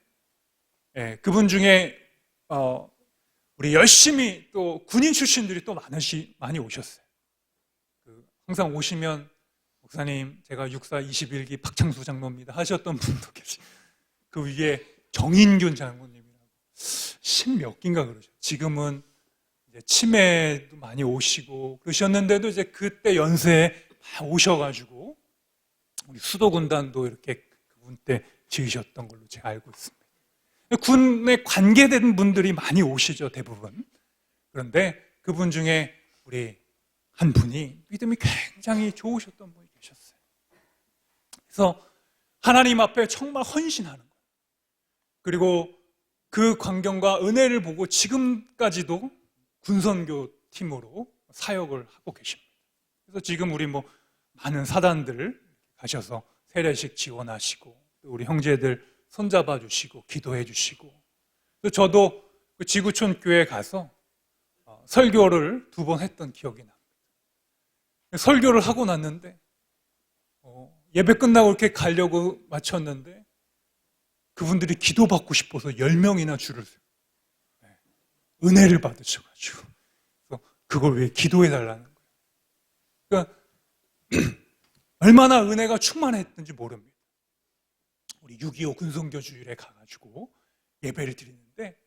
그분 중에 우리 열심히 또 군인 출신들이 또 많이 오셨어요. 항상 오시면 목사님 제가 육사 21기 박창수 장로입니다 하셨던 분도 계시고 그 위에 정인균 장로님이라고 10몇 기인가 그러죠. 지금은 이제 치매도 많이 오시고 그러셨는데도 이제 그때 연세에 오셔가지고 우리 수도군단도 이렇게 그분 때 지으셨던 걸로 제가 알고 있습니다. 군에 관계된 분들이 많이 오시죠, 대부분. 그런데 그분 중에 우리 한 분이 믿음이 굉장히 좋으셨던 분이 계셨어요. 그래서 하나님 앞에 정말 헌신하는 거예요. 그리고 그 광경과 은혜를 보고 지금까지도 군선교 팀으로 사역을 하고 계십니다. 그래서 지금 우리 많은 사단들 가셔서 세례식 지원하시고 우리 형제들 손잡아 주시고 기도해 주시고, 또 저도 그 지구촌 교회에 가서 설교를 2번 했던 기억이 납니다. 설교를 하고 났는데 예배 끝나고 이렇게 가려고 마쳤는데 그분들이 기도받고 싶어서 10명이나 줄을 서요. 은혜를 받으셔가지고. 그래서 그걸 왜 기도해 달라는 거예요. 그러니까 얼마나 은혜가 충만했는지 모릅니다. 우리 6.25 군선교 주일에 가가지고 예배를 드리는데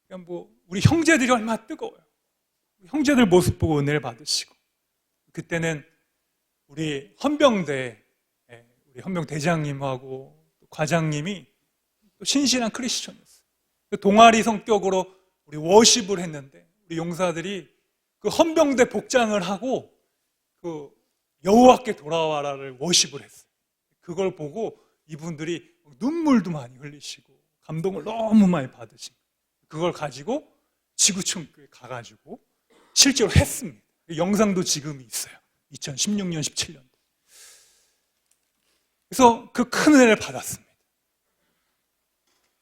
그냥 우리 형제들이 얼마나 뜨거워요. 형제들 모습 보고 은혜를 받으시고, 그때는 우리 헌병대 우리 헌병 대장님하고 과장님이 또 신실한 크리스천이었어요. 동아리 성격으로 우리 워십을 했는데 우리 용사들이 그 헌병대 복장을 하고 그 여호와께 돌아와라를 워십을 했어요. 그걸 보고 이분들이 눈물도 많이 흘리시고 감동을 너무 많이 받으신 거예요. 그걸 가지고 지구촌 교회 가가지고 실제로 했습니다. 그 영상도 지금 있어요. 2016년, 17년도. 그래서 그 큰 은혜를 받았습니다.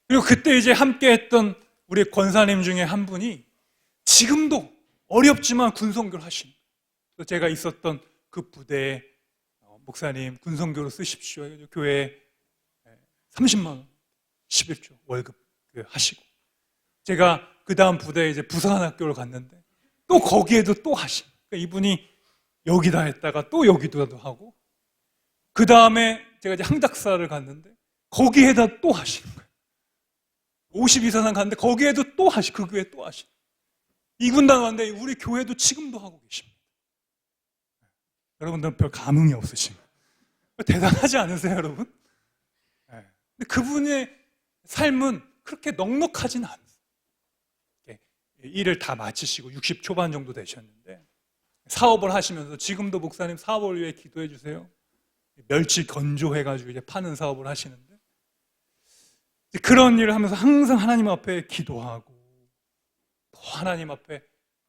그리고 그때 이제 함께 했던 우리 권사님 중에 한 분이 지금도 어렵지만 군선교를 하십니다. 또 제가 있었던 그 부대에 목사님 군선교로 쓰십시오. 교회에 30만 원 11조 월급 하시고, 제가 그 다음 부대에 이제 부산학교를 갔는데 또 거기에도 또 하신. 그러니까 이분이 여기다 했다가 또 여기도 하고, 그 다음에 제가 이제 항작사를 갔는데 거기에다 또 하시는 거예요. 52사단 갔는데 거기에도 또 그 교회 또 하시는. 이 군단 왔는데 우리 교회도 지금도 하고 계십니다. 여러분들은 별 감흥이 없으신 거예요. 대단하지 않으세요, 여러분? 근데 그분의 삶은 그렇게 넉넉하진 않아요. 일을 다 마치시고 60 초반 정도 되셨는데 사업을 하시면서 지금도 목사님 사업을 위해 기도해 주세요. 멸치 건조해가지고 이제 파는 사업을 하시는데 그런 일을 하면서 항상 하나님 앞에 기도하고 또 하나님 앞에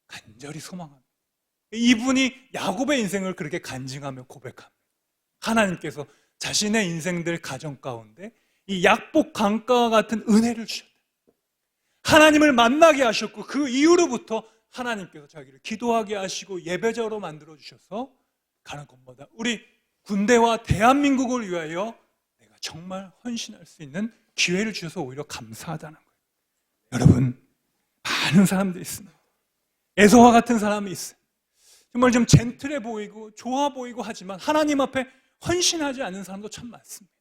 간절히 소망합니다. 이분이 야곱의 인생을 그렇게 간증하며 고백합니다. 하나님께서 자신의 인생들 가정 가운데 이 약복 강가와 같은 은혜를 주셨다. 하나님을 만나게 하셨고 그 이후로부터 하나님께서 자기를 기도하게 하시고 예배자로 만들어 주셔서 가는 곳마다 우리 군대와 대한민국을 위하여 내가 정말 헌신할 수 있는 기회를 주셔서 오히려 감사하다는 거예요. 여러분, 많은 사람들이 있습니다. 에서와 같은 사람이 있어요. 정말 좀 젠틀해 보이고 좋아 보이고 하지만 하나님 앞에 헌신하지 않는 사람도 참 많습니다.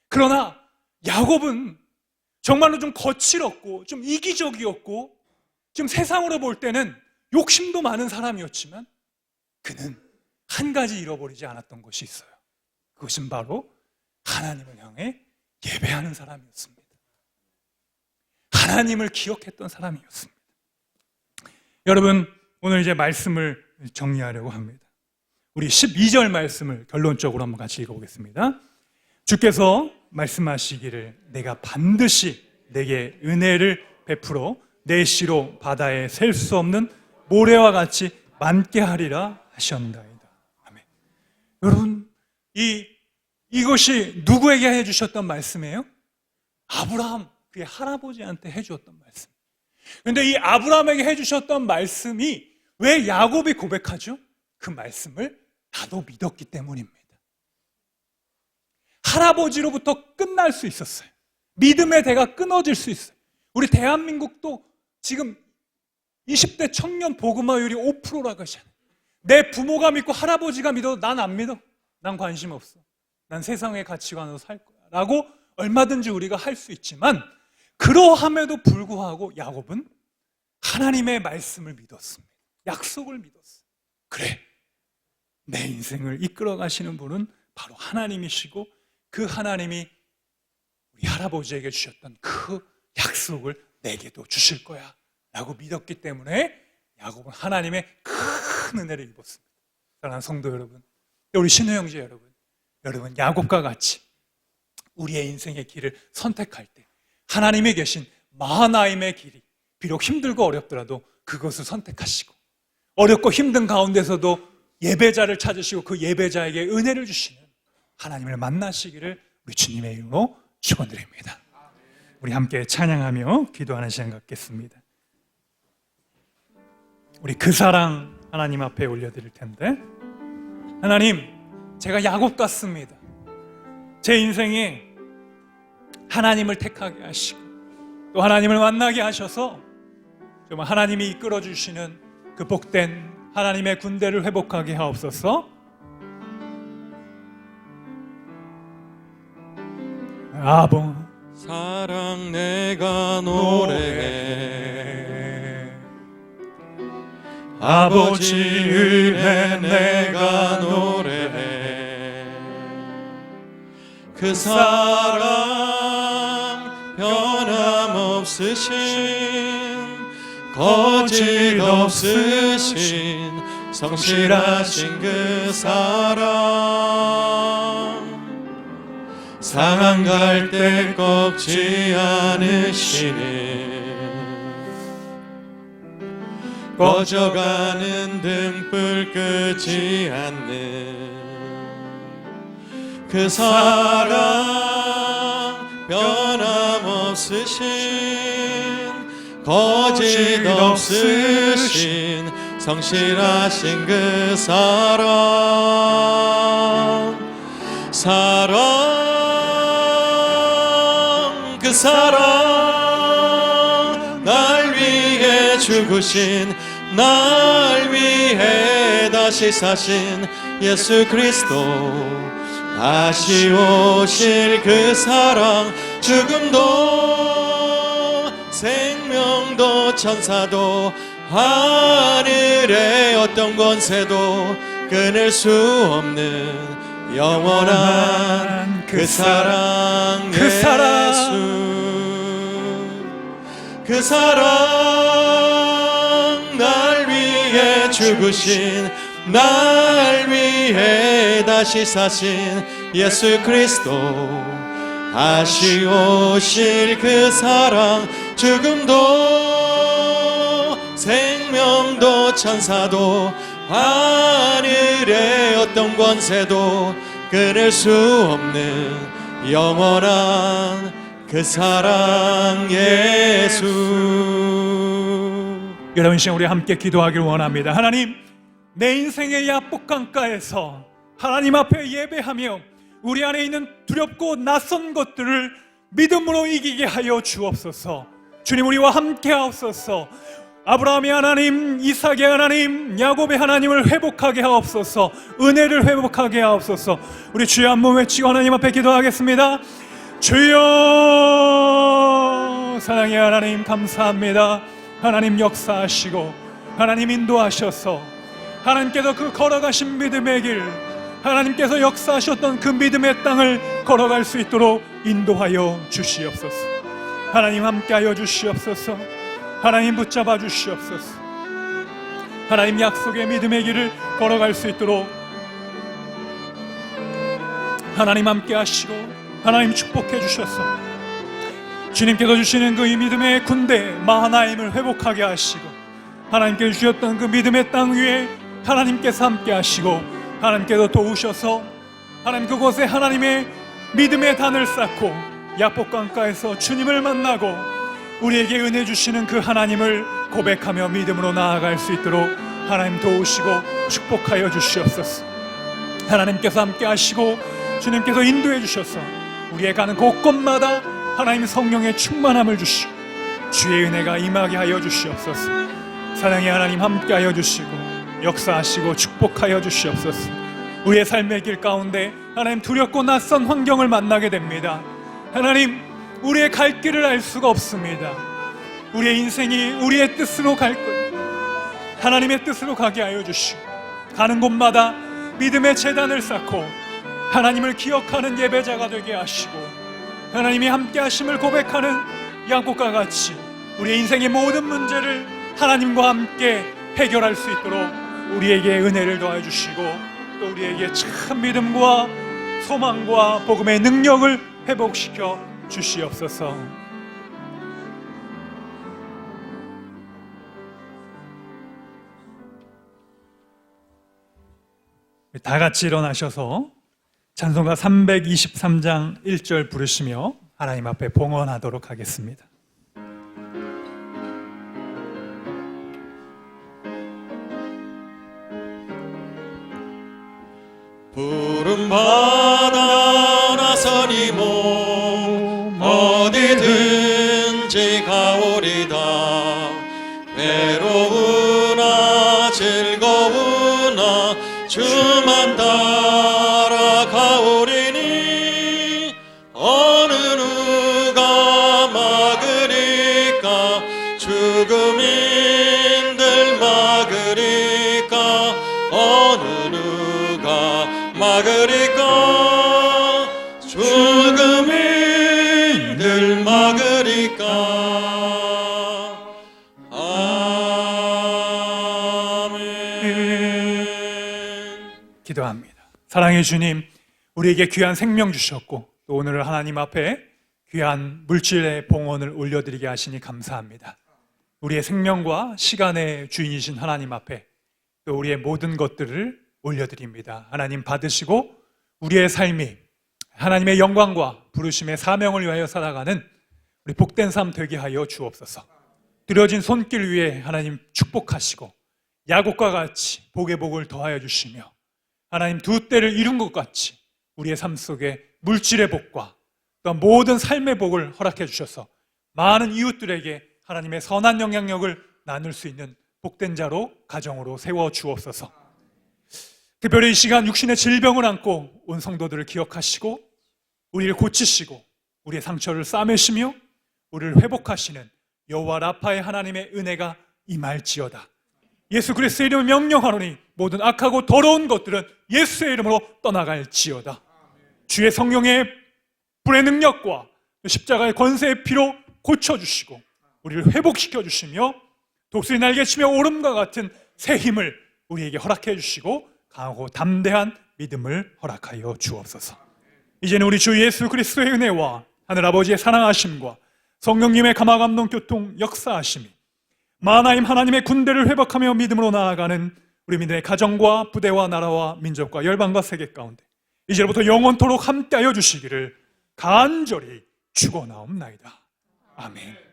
그러나 야곱은 정말로 좀 거칠었고 좀 이기적이었고 좀 세상으로 볼 때는 욕심도 많은 사람이었지만 그는 한 가지 잃어버리지 않았던 것이 있어요. 그것은 바로 하나님을 향해 예배하는 사람이었습니다. 하나님을 기억했던 사람이었습니다. 여러분, 오늘 이제 말씀을 정리하려고 합니다. 우리 12절 말씀을 결론적으로 한번 같이 읽어보겠습니다. 주께서 말씀하시기를 내가 반드시 내게 은혜를 베풀어 내 시로 바다에 셀 수 없는 모래와 같이 많게 하리라 하셨나이다. 아멘. 여러분, 이것이 누구에게 해주셨던 말씀이에요? 아브라함, 그의 할아버지한테 해주었던 말씀. 그런데 이 아브라함에게 해주셨던 말씀이 왜 야곱이 고백하죠? 그 말씀을 나도 믿었기 때문입니다. 할아버지로부터 끝날 수 있었어요. 믿음의 대가 끊어질 수 있어요. 우리 대한민국도 지금 20대 청년 복음화율이 5%라고 하잖아요. 내 부모가 믿고 할아버지가 믿어도 난 안 믿어. 난 관심 없어. 난 세상의 가치관으로 살 거야. 라고 얼마든지 우리가 할 수 있지만 그러함에도 불구하고 야곱은 하나님의 말씀을 믿었습니다. 약속을 믿었어요. 그래, 내 인생을 이끌어 가시는 분은 바로 하나님이시고 그 하나님이 우리 할아버지에게 주셨던 그 약속을 내게도 주실 거야 라고 믿었기 때문에 야곱은 하나님의 큰 은혜를 입었습니다. 사랑하는 성도 여러분, 우리 신우 형제 여러분, 야곱과 같이 우리의 인생의 길을 선택할 때 하나님이 계신 마하나임의 길이 비록 힘들고 어렵더라도 그것을 선택하시고 어렵고 힘든 가운데서도 예배자를 찾으시고 그 예배자에게 은혜를 주시는 하나님을 만나시기를 우리 주님의 이름으로 축원드립니다. 우리 함께 찬양하며 기도하는 시간 갖겠습니다. 우리 그 사랑 하나님 앞에 올려드릴 텐데, 하나님, 제가 야곱 같습니다. 제 인생에 하나님을 택하게 하시고 또 하나님을 만나게 하셔서 정말 하나님이 이끌어 주시는 그 복된 하나님의 군대를 회복하게 하옵소서. 아버 사랑 내가 노래해 아버지 은혜 내가 노래해 그 사랑 변함없으신 거짓 없으신 성실하신 그 사랑 상한 갈대 꺾지 않으시는 꺼져가는 등불 끄지 않는 그 사랑 변함없으신 거짓 없으신 성실하신 그 사랑 그 사랑 날 위해 죽으신 날 위해 다시 사신 예수 그리스도 다시 오실 그 사랑 죽음도 생명도 천사도 하늘의 어떤 권세도 끊을 수 없는 영원한 그 사랑 예수 그 사랑 날 위해 죽으신 날 위해 다시 사신 예수 그리스도 다시 오실 그 사랑 죽음도 생명도 천사도 하늘의 어떤 권세도 끊을 수 없는 영원한 그 사랑 예수. 여러분 시간 우리 함께 기도하기를 원합니다. 하나님, 내 인생의 야복강가에서 하나님 앞에 예배하며 우리 안에 있는 두렵고 낯선 것들을 믿음으로 이기게 하여 주옵소서. 주님, 우리와 함께 하옵소서. 아브라함의 하나님, 이삭의 하나님, 야곱의 하나님을 회복하게 하옵소서. 은혜를 회복하게 하옵소서. 우리 주여 한번 외치고 하나님 앞에 기도하겠습니다. 주여, 사랑의 하나님 감사합니다. 하나님 역사하시고 하나님 인도하셔서 하나님께서 그 걸어가신 믿음의 길, 하나님께서 역사하셨던 그 믿음의 땅을 걸어갈 수 있도록 인도하여 주시옵소서. 하나님 함께하여 주시옵소서. 하나님 붙잡아 주시옵소서. 하나님 약속의 믿음의 길을 걸어갈 수 있도록 하나님 함께 하시고 하나님 축복해 주셔서 주님께서 주시는 그 이 믿음의 군대 마하나임을 회복하게 하시고 하나님께서 주셨던 그 믿음의 땅 위에 하나님께서 함께 하시고 하나님께서 도우셔서 하나님 그곳에 하나님의 믿음의 단을 쌓고 야복강가에서 주님을 만나고 우리에게 은혜 주시는 그 하나님을 고백하며 믿음으로 나아갈 수 있도록 하나님 도우시고 축복하여 주시옵소서. 하나님께서 함께 하시고 주님께서 인도해 주셔서 우리의 가는 곳곳마다 하나님 성령의 충만함을 주시고 주의 은혜가 임하게 하여 주시옵소서. 사랑의 하나님 함께 하여 주시고 역사하시고 축복하여 주시옵소서. 우리의 삶의 길 가운데 하나님 두렵고 낯선 환경을 만나게 됩니다. 하나님, 우리의 갈 길을 알 수가 없습니다. 우리의 인생이 우리의 뜻으로 갈 것, 하나님의 뜻으로 가게 하여 주시고 가는 곳마다 믿음의 제단을 쌓고 하나님을 기억하는 예배자가 되게 하시고 하나님이 함께 하심을 고백하는 야곱과 같이 우리의 인생의 모든 문제를 하나님과 함께 해결할 수 있도록 우리에게 은혜를 더해 주시고 또 우리에게 참 믿음과 소망과 복음의 능력을 회복시켜 주시옵소서. 다 같이 일어나셔서 찬송가 323장 1절 부르시며 하나님 앞에 봉헌하도록 하겠습니다. 푸른 바다 나서니 몸 어디든지 가오리다. 외로우나 즐거우나 주만 따라가오리니 어느 누가 막으리까. 죽음인들 막으리까. 어느 누가 막으리까. 죽음인들 막으리까. 아멘. 기도합니다. 사랑의 주님, 우리에게 귀한 생명 주셨고 또 오늘 하나님 앞에 귀한 물질의 봉헌을 올려드리게 하시니 감사합니다. 우리의 생명과 시간의 주인이신 하나님 앞에 또 우리의 모든 것들을 올려드립니다. 하나님 받으시고 우리의 삶이 하나님의 영광과 부르심의 사명을 위하여 살아가는 우리 복된 삶 되게 하여 주옵소서. 들어진 손길 위에 하나님 축복하시고 야곱과 같이 복의 복을 더하여 주시며 하나님 두 때를 이룬 것 같이 우리의 삶 속에 물질의 복과 또 모든 삶의 복을 허락해 주셔서 많은 이웃들에게 하나님의 선한 영향력을 나눌 수 있는 복된 자로 가정으로 세워 주옵소서. 특별히 이 시간 육신의 질병을 안고 온 성도들을 기억하시고 우리를 고치시고 우리의 상처를 싸매시며 우리를 회복하시는 여호와 라파의 하나님의 은혜가 임할지어다. 예수 그리스도의 이름을 명령하노니 모든 악하고 더러운 것들은 예수의 이름으로 떠나갈지어다. 주의 성령의 불의 능력과 십자가의 권세의 피로 고쳐주시고 우리를 회복시켜 주시며 독수리 날개치며 오름과 같은 새 힘을 우리에게 허락해 주시고 강하고 담대한 믿음을 허락하여 주옵소서. 이제는 우리 주 예수 그리스도의 은혜와 하늘아버지의 사랑하심과 성령님의 감화감동 교통 역사하심이 만하임 하나님의 군대를 회복하며 믿음으로 나아가는 우리 믿음의 가정과 부대와 나라와 민족과 열방과 세계 가운데 이제부터 영원토록 함께하여 주시기를 간절히 축원하옵나이다. 아멘.